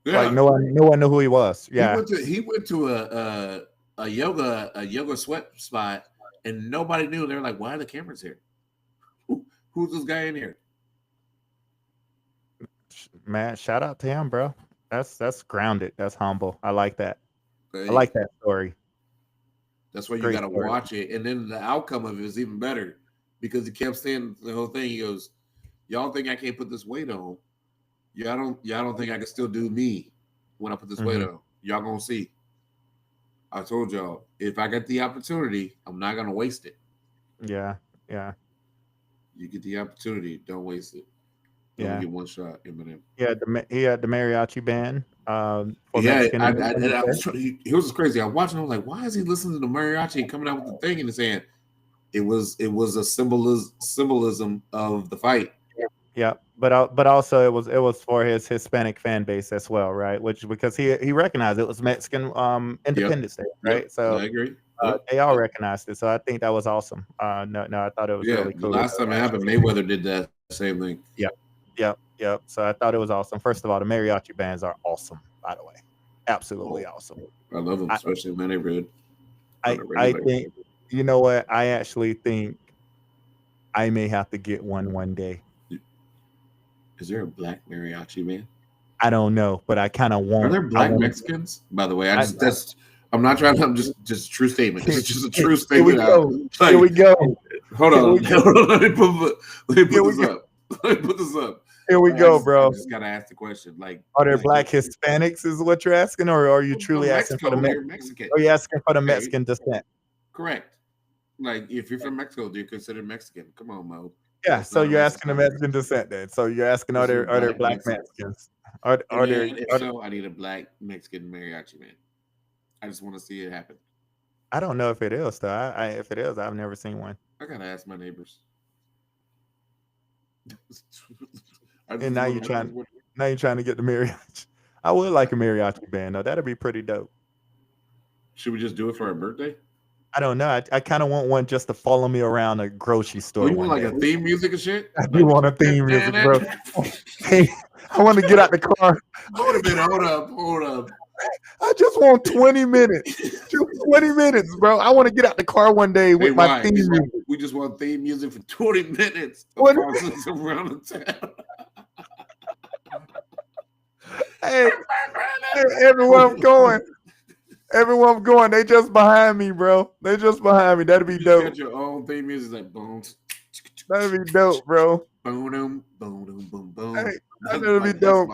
Yeah. Like no one knew who he was. Yeah, He went to a yoga sweat spot, and nobody knew. They're like, "Why are the cameras here? Who's this guy in here?" man. Shout out to him, bro. That's grounded. That's humble. I like that. Hey, I like that story. That's why you Great got to story. watch it, and then the outcome of it is even better because he kept saying the whole thing. He goes, "Y'all think I can't put this weight on? Y'all don't think I can still do me when I put this weight on? Y'all gonna see." I told y'all, if I get the opportunity, I'm not gonna waste it. Yeah, yeah, You get the opportunity, don't waste it. You yeah. only get one shot, Eminem. He had the mariachi band. For Yeah, Mexican. I was trying, it was crazy. I watched him. I was like, why is he listening to mariachi and coming out with the thing and saying it was a symbolism of the fight. Yeah, but also it was for his Hispanic fan base as well, right? Which because he recognized it was Mexican Independence Day, right? Yep, So I agree. they all recognized it. So I think that was awesome. No, I thought it was really cool. Last time it happened, Mayweather did that same thing. Yep. So I thought it was awesome. First of all, the mariachi bands are awesome, by the way. Absolutely awesome. I love them, especially in my neighborhood. I think, you know what? I actually think I may have to get one day. Is there a black mariachi man? I don't know, but I kind of want. Are there black Mexicans? By the way, I'm not trying to. I'm just a true statement. It's just a true statement. Here we go. Hold on. Let me put this up. Let me put this up. Here we go, bro. I just gotta ask the question. Like, are there black Hispanics? Is what you're asking, or are you truly asking for the Mexican? Are you asking for the Mexican descent? Correct. Like, if you're from Mexico, do you consider Mexican? Come on, Mo. Yeah. So you're asking the Mexican descent, then. So you're asking, are there black Mexicans? Are there? If so, I need a black Mexican mariachi man. I just want to see it happen. I don't know if it is, though. If it is, I've never seen one. I gotta ask my neighbors. And now you're trying to get the mariachi. I would like a mariachi band, though. That'd be pretty dope. Should we just do it for our birthday? I don't know. I kind of want one just to follow me around a grocery store. You want like a theme music and shit? I do want a theme music, bro. Hey, I want to get out the car. Hold a minute. Hold up. I just want 20 minutes. Just 20 minutes, bro. I want to get out the car one day with my theme music. We just want theme music for 20 minutes. Around the town. Hey, everywhere I'm going, they just behind me, bro. They just behind me. That'd be dope. Got your own theme music like boom. That'd be dope, bro. Boom, boom, boom, boom. Hey, that'd be dope.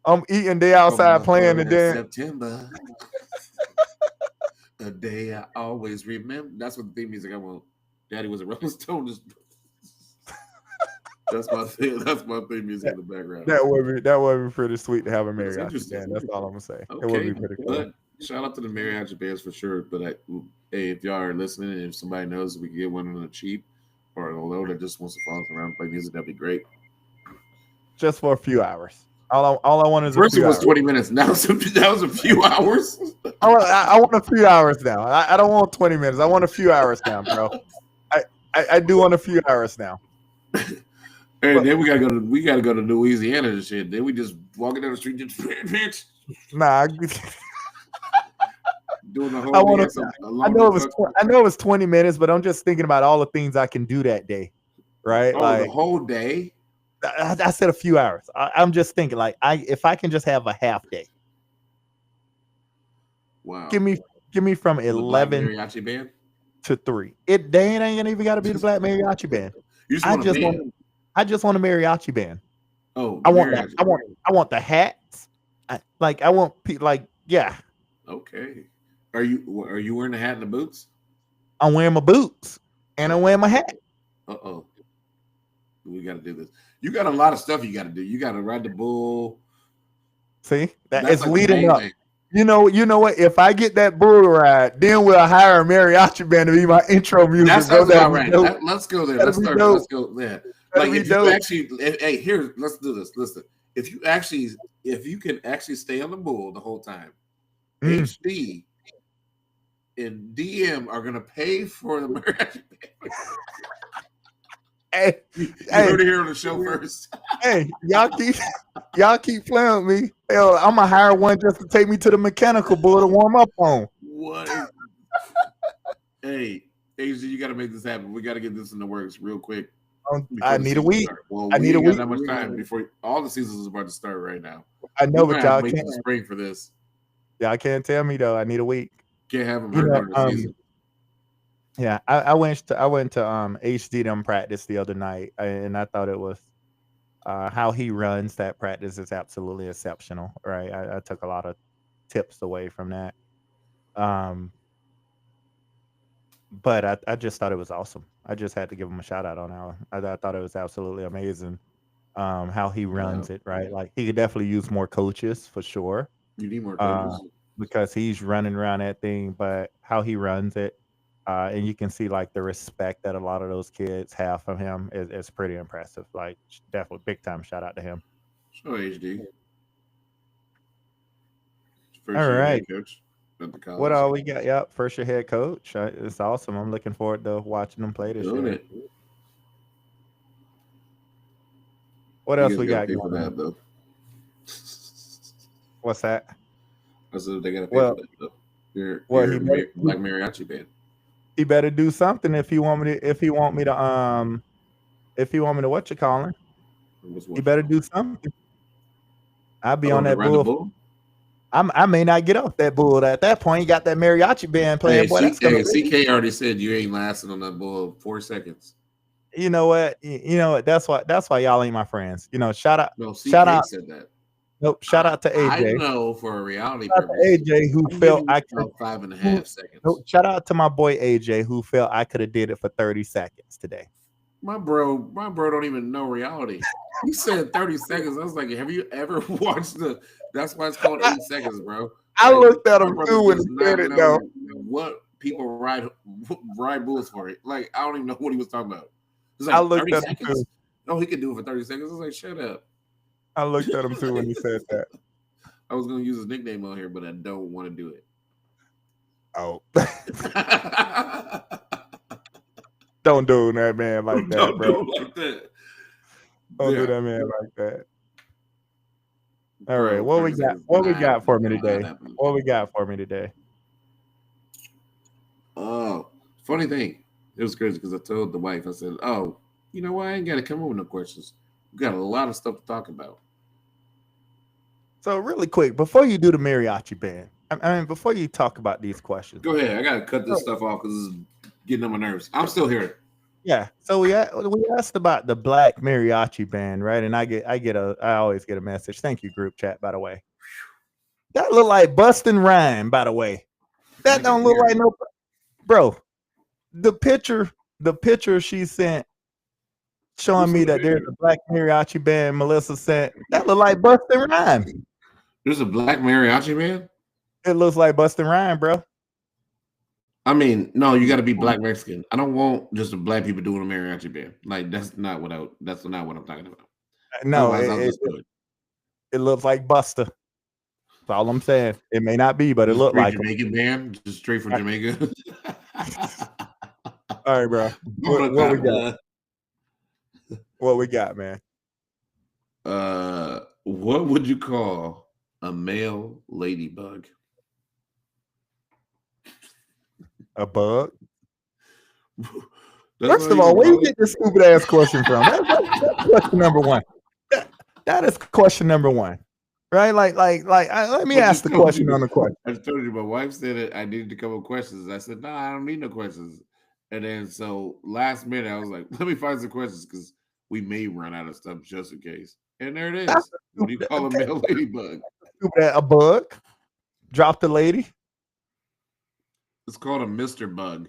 I'm eating, they outside playing, and then September. A day I always remember. That's what the theme music I want. Daddy was a Rolling Stone. That's my thing. That's my theme music in the background. That would be pretty sweet to have a That's mariachi interesting. band. That's all I'm gonna say. It would Okay, be pretty cool. but shout out to the mariachi bands for sure. But hey, if y'all are listening, and if somebody knows we can get one on the cheap or on the low that just wants to follow us around and play music, that'd be great. Just for a few hours. All I want is a First few it was hours. 20 minutes. Now that was a few hours. I want a few hours now. I don't want 20 minutes. I want a few hours now, bro. I do want a few hours now. And then we gotta go to Louisiana and shit. Then we just walking down the street, just bitch. Nah, Doing the whole I want dance. to. I know it was 20 minutes, but I'm just thinking about all the things I can do that day, right? Oh, like the whole day. I said a few hours. I'm just thinking, like, if I can just have a half day. Wow. Give me from The 11 Black Mariachi band. to 3. They ain't even got to be the Black Mariachi band. You I just want a mariachi band. Oh, I want that. I want the hats. I want yeah. Okay. Are you wearing the hat and the boots? I'm wearing my boots and I'm wearing my hat. Uh-oh. We got to do this. You got a lot of stuff you got to do. You got to ride the bull. See, That's it's like the leading main up. thing. You know what? If I get that bull ride, then we'll hire a mariachi band to be my intro music. That bro. sounds That'd about be right. dope. Let's go there. That'd be dope. Let's go there. That'd Like be if dope. you actually, hey, here, let's do this. Listen, if you can actually stay on the bull the whole time, HD and DM are gonna pay for the mariachi band. Hey, You heard it here on the show first. hey, y'all keep playing with me. Hell, I'm gonna hire one just to take me to the mechanical bull to warm up on. What? Hey, HD, you got to make this happen. We got to get this in the works real quick. I need a week. Well, I need a got week. that much time before all the seasons is about to start right now. I know, We're but gonna y'all have to wait till can't. the spring for this. Y'all can't tell me though. I need a week. Can't have them You know, during the season. Yeah, I went to HD them practice the other night, and I thought it was how he runs that practice is absolutely exceptional. Right, I took a lot of tips away from that. But I just thought it was awesome. I just had to give him a shout out on that. I thought it was absolutely amazing how he runs it. Right, like he could definitely use more coaches for sure. You need more coaches. Because he's running around that thing, but how he runs it. And you can see like the respect that a lot of those kids have from him is pretty impressive. Like definitely big time shout out to him. Show HD. All right. Coach at the college. What all we got? Yep, first year head coach. It's awesome. I'm looking forward to watching them play this year. What else we got? For that, though. What's that? I said they got to pay for that though. You're Black Mariachi band. He better do something if he want me to what you calling. He better do something. I'll be on that bull. I may not get off that bull at that point. You got that mariachi band playing. CK already said you ain't lasting on that bull 4 seconds. You know what? That's why y'all ain't my friends. Shout out. No, CK shout out. Said that. Nope. Shout out to AJ. I know for a reality purpose. AJ who felt I could 5.5 seconds. Nope, shout out to my boy AJ who felt I could have did it for 30 seconds today. My bro don't even know reality. He said 30 seconds. I was like, have you ever watched that's why it's called 8 seconds, bro. I looked at him too when he said it though. What people ride bulls for it. Like, I don't even know what he was talking about. Like, I looked at him too. No, he could do it for 30 seconds. I was like, shut up. I looked at him too when he said that. I was going to use his nickname on here, but I don't want to do it. Oh. Don't do that man like that, bro. Don't do that man like that. All right, what we got for me today? What we got for me today? Oh, funny thing. It was crazy because I told the wife, I said, oh, you know what? I ain't got to come up with no questions. We got a lot of stuff to talk about. So really quick, before you do the mariachi band, I mean, before you talk about these questions. Go ahead. I got to cut this stuff off because it's getting on my nerves. I'm still here. Yeah. So we asked about the Black Mariachi band, right? And I always get a message. Thank you, group chat, by the way. That look like Bustin' Rhyme, by the way. That don't look like no, bro. The picture she sent showing me that there's a black mariachi band Melissa sent. That look like Busta Rhymes. There's a black mariachi band? It looks like Busta Rhymes, bro. I mean, no, you got to be black Mexican. I don't want just a black people doing a mariachi band. Like that's not what I'm talking about. No, Otherwise, I'll just do it. It looks like Busta. That's all I'm saying. It may not be, but it looked like Jamaican band, just straight from Jamaica. All right, bro. What we got? What we got, man? What would you call a male ladybug? A bug? First of all, where you get this stupid ass question from? That's question number one. That is question number one, right? Let me ask the question on the question. I told you, my wife said it. I needed a couple of questions. I said, no, I don't need no questions. And then so last minute, I was like, let me find some questions because we may run out of stuff just in case. And there it is. What do you call a male ladybug? A bug. Drop the lady. It's called a Mr. Bug.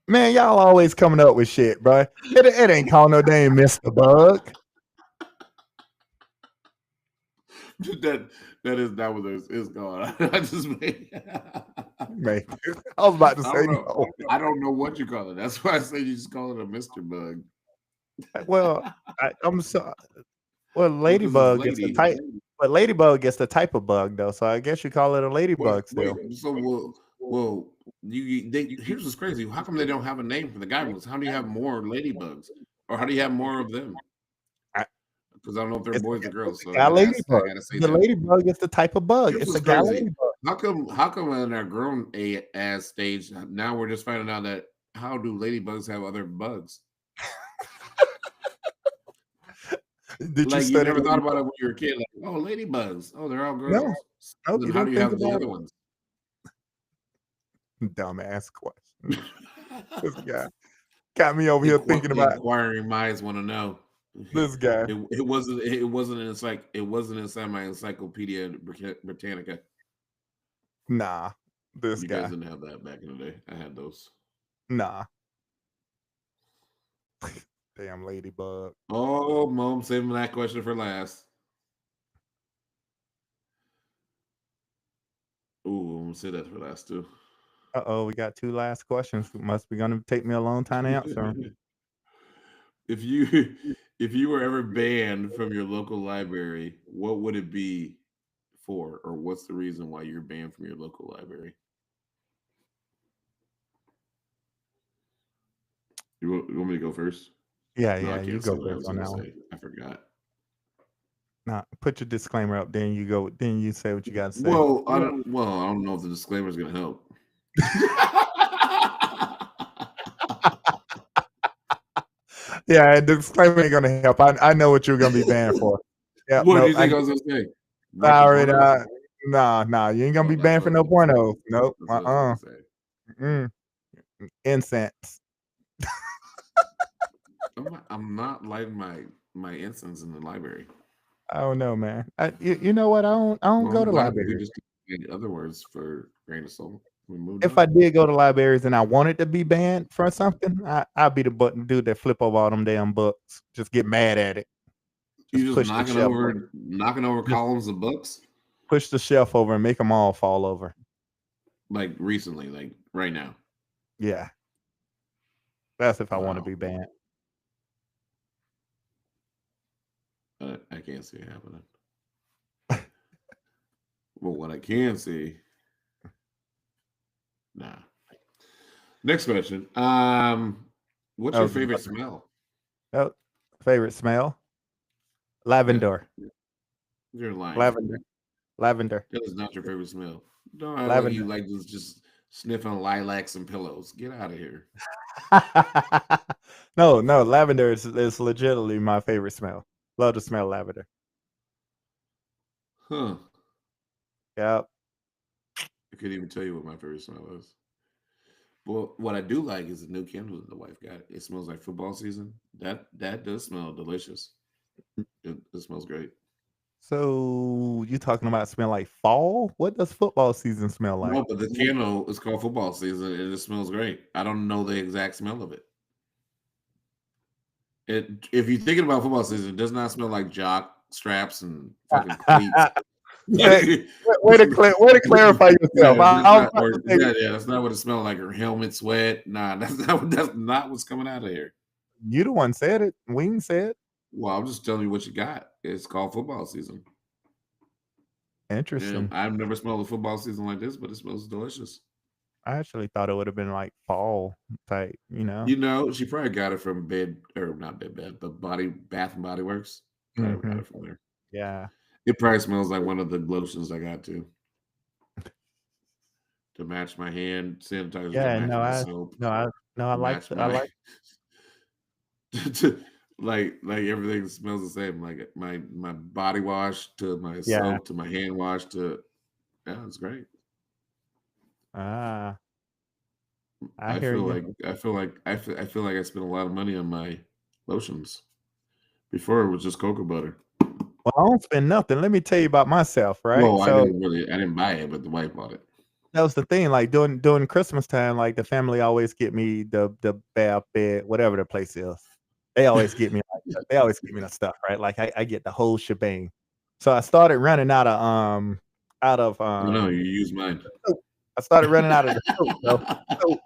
Man, y'all always coming up with shit, bro. It ain't called no damn Mr. Bug. That is not what it's called. I just made. Man, I was about to say no. I don't know what you call it. That's why I say you just call it a Mr. Bug. Well, I'm sorry. Well, ladybug is the type, but ladybug is the type of bug though. So I guess you call it a ladybug still. Here's what's crazy. How come they don't have a name for the guy bugs? How do you have more ladybugs, or how do you have more of them? Because I don't know if they're boys or girls. So ladybug. The ladybug is the type of bug. It's a guy ladybug. How come in our grown ass stage now we're just finding out that how do ladybugs have other bugs? Did you never thought about it when you were a kid? Like, oh, ladybugs. Oh, they're all girls. No, then how do you have the other ones? Dumbass question. This guy got me over here thinking about inquiring minds want to know. This guy. It wasn't inside my Encyclopedia Britannica. Nah, this guy. You guys didn't have that back in the day. I had those. Nah. Damn ladybug. Oh, Mom, saving that question for last. Ooh, I'm gonna say that for last too. We got two last questions. Must be gonna take me a long time to answer. If you were ever banned from your local library, what would it be for, or what's the reason why you're banned from your local library? You want me to go first? Yeah, you go first on that one. I forgot. Nah, put your disclaimer up. Then you go. Then you say what you got to say. Well, I don't know if the disclaimer is gonna help. Yeah, the disclaimer ain't gonna help. I know what you're gonna be banned for. Yeah. What do you think I was gonna say? Nah. You ain't gonna be banned for no porno. Nope. Incense. I'm not lighting my incense in the library. I don't know, man. You know what? I don't go to libraries. Just other words for grain of salt. If I did go to libraries and I wanted to be banned for something, I'd be the dude that flip over all them damn books. Just get mad at it. You just knocking over columns of books? Push the shelf over and make them all fall over. Like recently, like right now. Yeah. That's if I want to be banned. I can't see it happening. Well, what I can see. Nah. Next question. What's your favorite smell? Oh, favorite smell? Lavender. You're lying. Lavender. That is not your favorite smell. Don't act like you like just sniffing lilacs and pillows. Get out of here. No, lavender is legitimately my favorite smell. Love to smell lavender. Huh. Yep. I couldn't even tell you what my favorite smell is. Well, what I do like is the new candle that the wife got. It smells like football season. That does smell delicious. It smells great. So you talking about smell like fall? What does football season smell like? No, but the candle is called football season, and it smells great. I don't know the exact smell of it. If you're thinking about football season, it does not smell like jock straps and fucking cleats. way to clarify yourself. That's not what it smells like. Or helmet sweat. Nah, that's not what's coming out of here. You the one said it. Wing said. Well, I'm just telling you what you got. It's called football season. Interesting. Yeah, I've never smelled a football season like this, but it smells delicious. I actually thought it would have been like fall type, She probably got it from but Bath and Body Works. Probably got it from there. Yeah. It probably smells like one of the lotions I got too. To match my hand sanitizer. Yeah, soap. I like like everything smells the same. Like my body wash to my soap to my hand wash to it's great. I feel like I spent a lot of money on my lotions. Before it was just cocoa butter. Well, I don't spend nothing. Let me tell you about myself, right? Well, I didn't buy it, but the wife bought it. That was the thing. Like during Christmas time, like the family always get me the bath bed, whatever the place is. They always get me the stuff, right? Like I get the whole shebang. So I started running out of no, you use mine. I started running out of the soap. So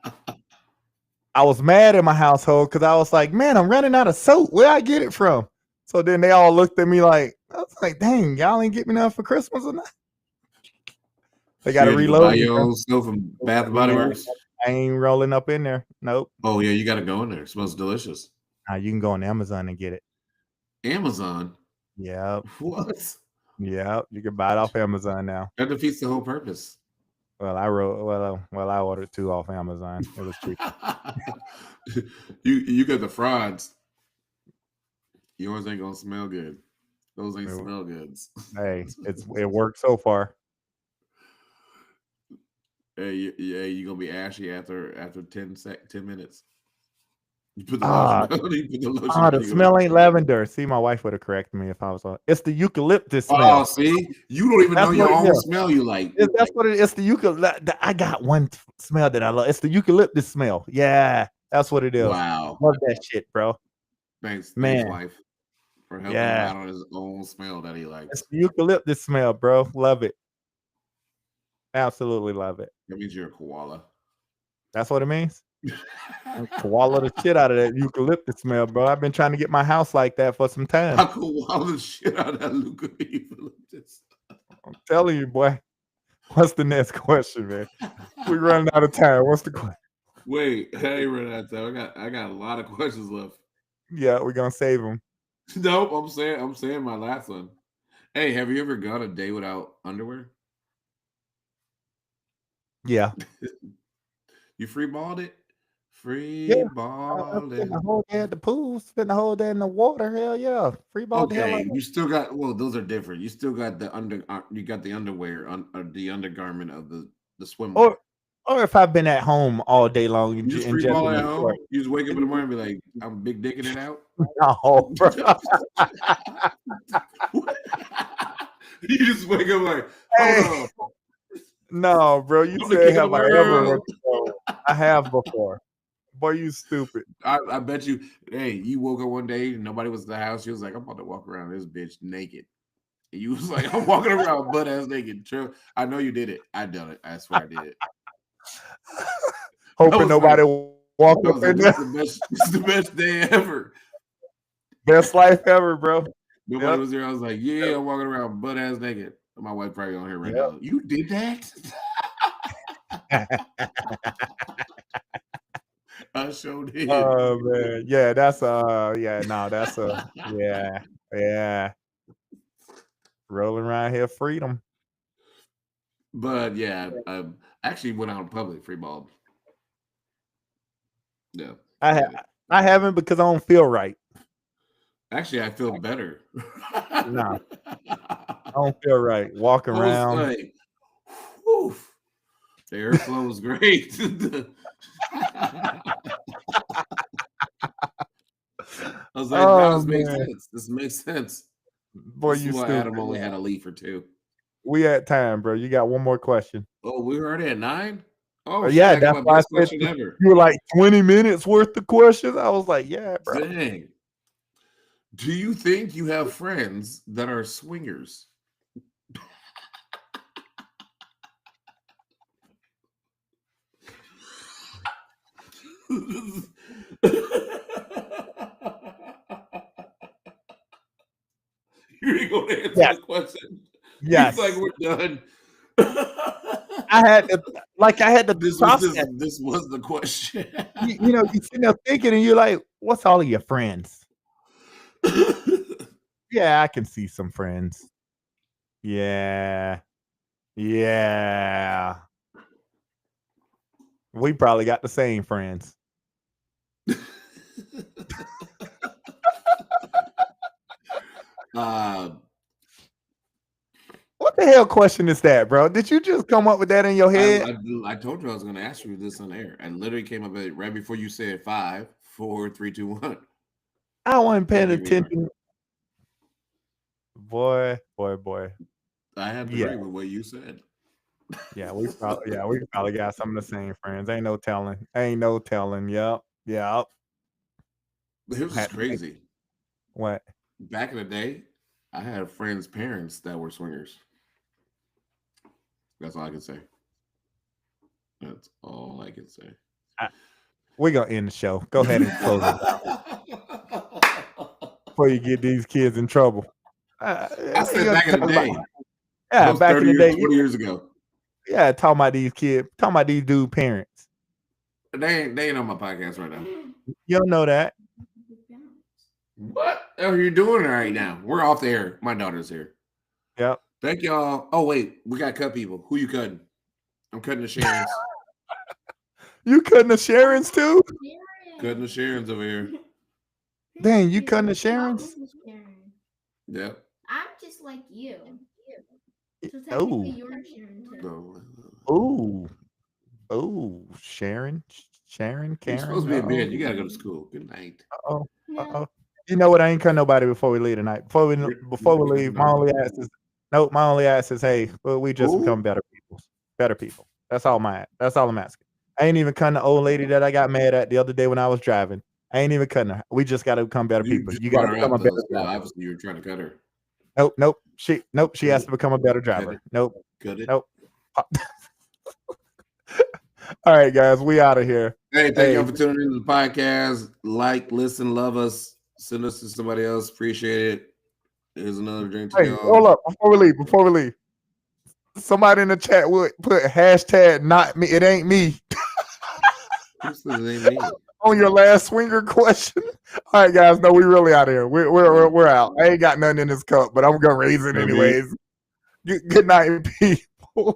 I was mad in my household because I was like, man, I'm running out of soap. Where I get it from? So then they all looked at me like, I was like, dang, y'all ain't get me nothing for Christmas or not. They got to reload. Buy your own stuff from Bath and Body Works. I ain't rolling up in there. Nope. Oh yeah, you got to go in there. It smells delicious. You can go on Amazon and get it. Amazon? Yeah. What? Yeah, you can buy it off Amazon now. That defeats the whole purpose. Well, I ordered 2 off Amazon. It was cheap. You got the frauds. Yours ain't gonna smell good. Those ain't smell goods. Hey, it worked so far. Hey, you gonna be ashy after 10 minutes. You put the lotion. The smell ain't lavender. See, my wife would have corrected me if I was on. It's the eucalyptus smell. Oh, see, you don't even know your own smell you like. That's what it is. It's the eucalyptus. I got one smell that I love. It's the eucalyptus smell. Yeah, that's what it is. Wow, love that shit, bro. Thanks, wife, for helping him out on his own smell that he likes. It's the eucalyptus smell, bro. Love it. Absolutely love it. That means you're a koala. That's what it means. Koala the shit out of that eucalyptus smell, bro. I've been trying to get my house like that for some time. I koala the shit out of that eucalyptus. I'm telling you, boy. What's the next question, man? We're running out of time. What's the question? Wait, I ain't running out of time. I got a lot of questions left. Yeah, we're gonna save them. Nope, I'm saying my last one. Hey, have you ever gone a day without underwear? Yeah. You freeballed it? Freeballed it. Spent the whole day at the pool. Spent the whole day in the water. Hell yeah. Freeballed the hell out. You still got those are different. You still got the underwear or the undergarment of the swimwear. Or if I've been at home all day long, you just freeball at home. You just wake up in the morning and be like, I'm big dicking it out. No, bro. You just wake up like, hold on. No, bro. You said have I ever? I have before. Boy, you stupid. I bet you. Hey, you woke up one day and nobody was in the house. You was like, I'm about to walk around this bitch naked. And you was like, I'm walking around butt ass naked. True. I know you did it. I done it. I swear I did it. Hoping nobody walked up in there. It's the best day ever. Best life ever, bro. Nobody was there. I was like, yeah, I'm walking around butt ass naked. My wife probably on here right now. You did that? I sure did. Oh man, yeah, that's yeah. Rolling around here, freedom. But yeah, I actually went out in public, freeballed. Yeah, I haven't because I don't feel right. Actually, I feel better. No, I don't feel right walking around. Like, whew, the airflow was great. I was like, this makes sense. This makes sense. Boy, This you is why stupid. Adam only had a leaf or two. We at time, bro. You got one more question. Oh, we were already at 9? Oh, shit, Yeah, I got that's my why I best said question ever. you were like 20 minutes worth of questions. I was like, yeah, bro. Dang. Do you think you have friends that are swingers? You ain't gonna answer Yes. the question. Yes. He's like, we're done. I had to This process. was the question. You know, you sitting there thinking and you're like, what's all of your friends? Yeah, I can see some friends. Yeah. Yeah. We probably got the same friends. What the hell question is that, bro? Did you just come up with that in your head? I told you I was going to ask you this on air. I literally came up with it right before you said 5, 4, 3, 2, 1. I wasn't paying attention. Boy. I have to agree with what you said. Yeah, we probably got some of the same friends. Ain't no telling. Yep. This is crazy. What? Back in the day, I had friends' parents that were swingers. That's all I can say. That's all I can say. We're going to end the show. Go ahead and close it before you get these kids in trouble. I said back in the day. Yeah, back in the day. 20 years ago. Yeah, talking about these kids. Talking about these dude parents. They ain't on my podcast right now. You don't know that. What are you doing right now? We're off the air. My daughter's here. Yep. Thank y'all. Oh, wait. We got to cut people. Who you cutting? I'm cutting the Sharons. You cutting the Sharons too? Cutting the Sharons over here. Dang, you cutting the Sharons? Yep. I'm just like you. So Oh. technically you're Sharon too. Oh, Sharon, Karen. You're supposed to be in bed. You gotta go to school. Good night. Uh-oh. You know what? I ain't cut nobody before we leave tonight. Before we leave, my only ask is, hey, well, we just become better people. That's all I'm asking. I ain't even cutting the old lady that I got mad at the other day when I was driving. I ain't even cutting her. We just got to become better people. You got to become a better driver. Obviously, you were trying to cut her. Nope. She has to become a better driver. Nope. Cut it. Nope. All right, guys, we out of here. Hey, thank y'all for tuning into the podcast. Like, listen, love us. Send us to somebody else. Appreciate it. Here's another drink to y'all. Hold up. Before we leave. Somebody in the chat would put hashtag not me. It ain't me. On your last swinger question. All right, guys. No, we really out of here. We're out. I ain't got nothing in this cup, but I'm gonna raise it anyways. Good night, people.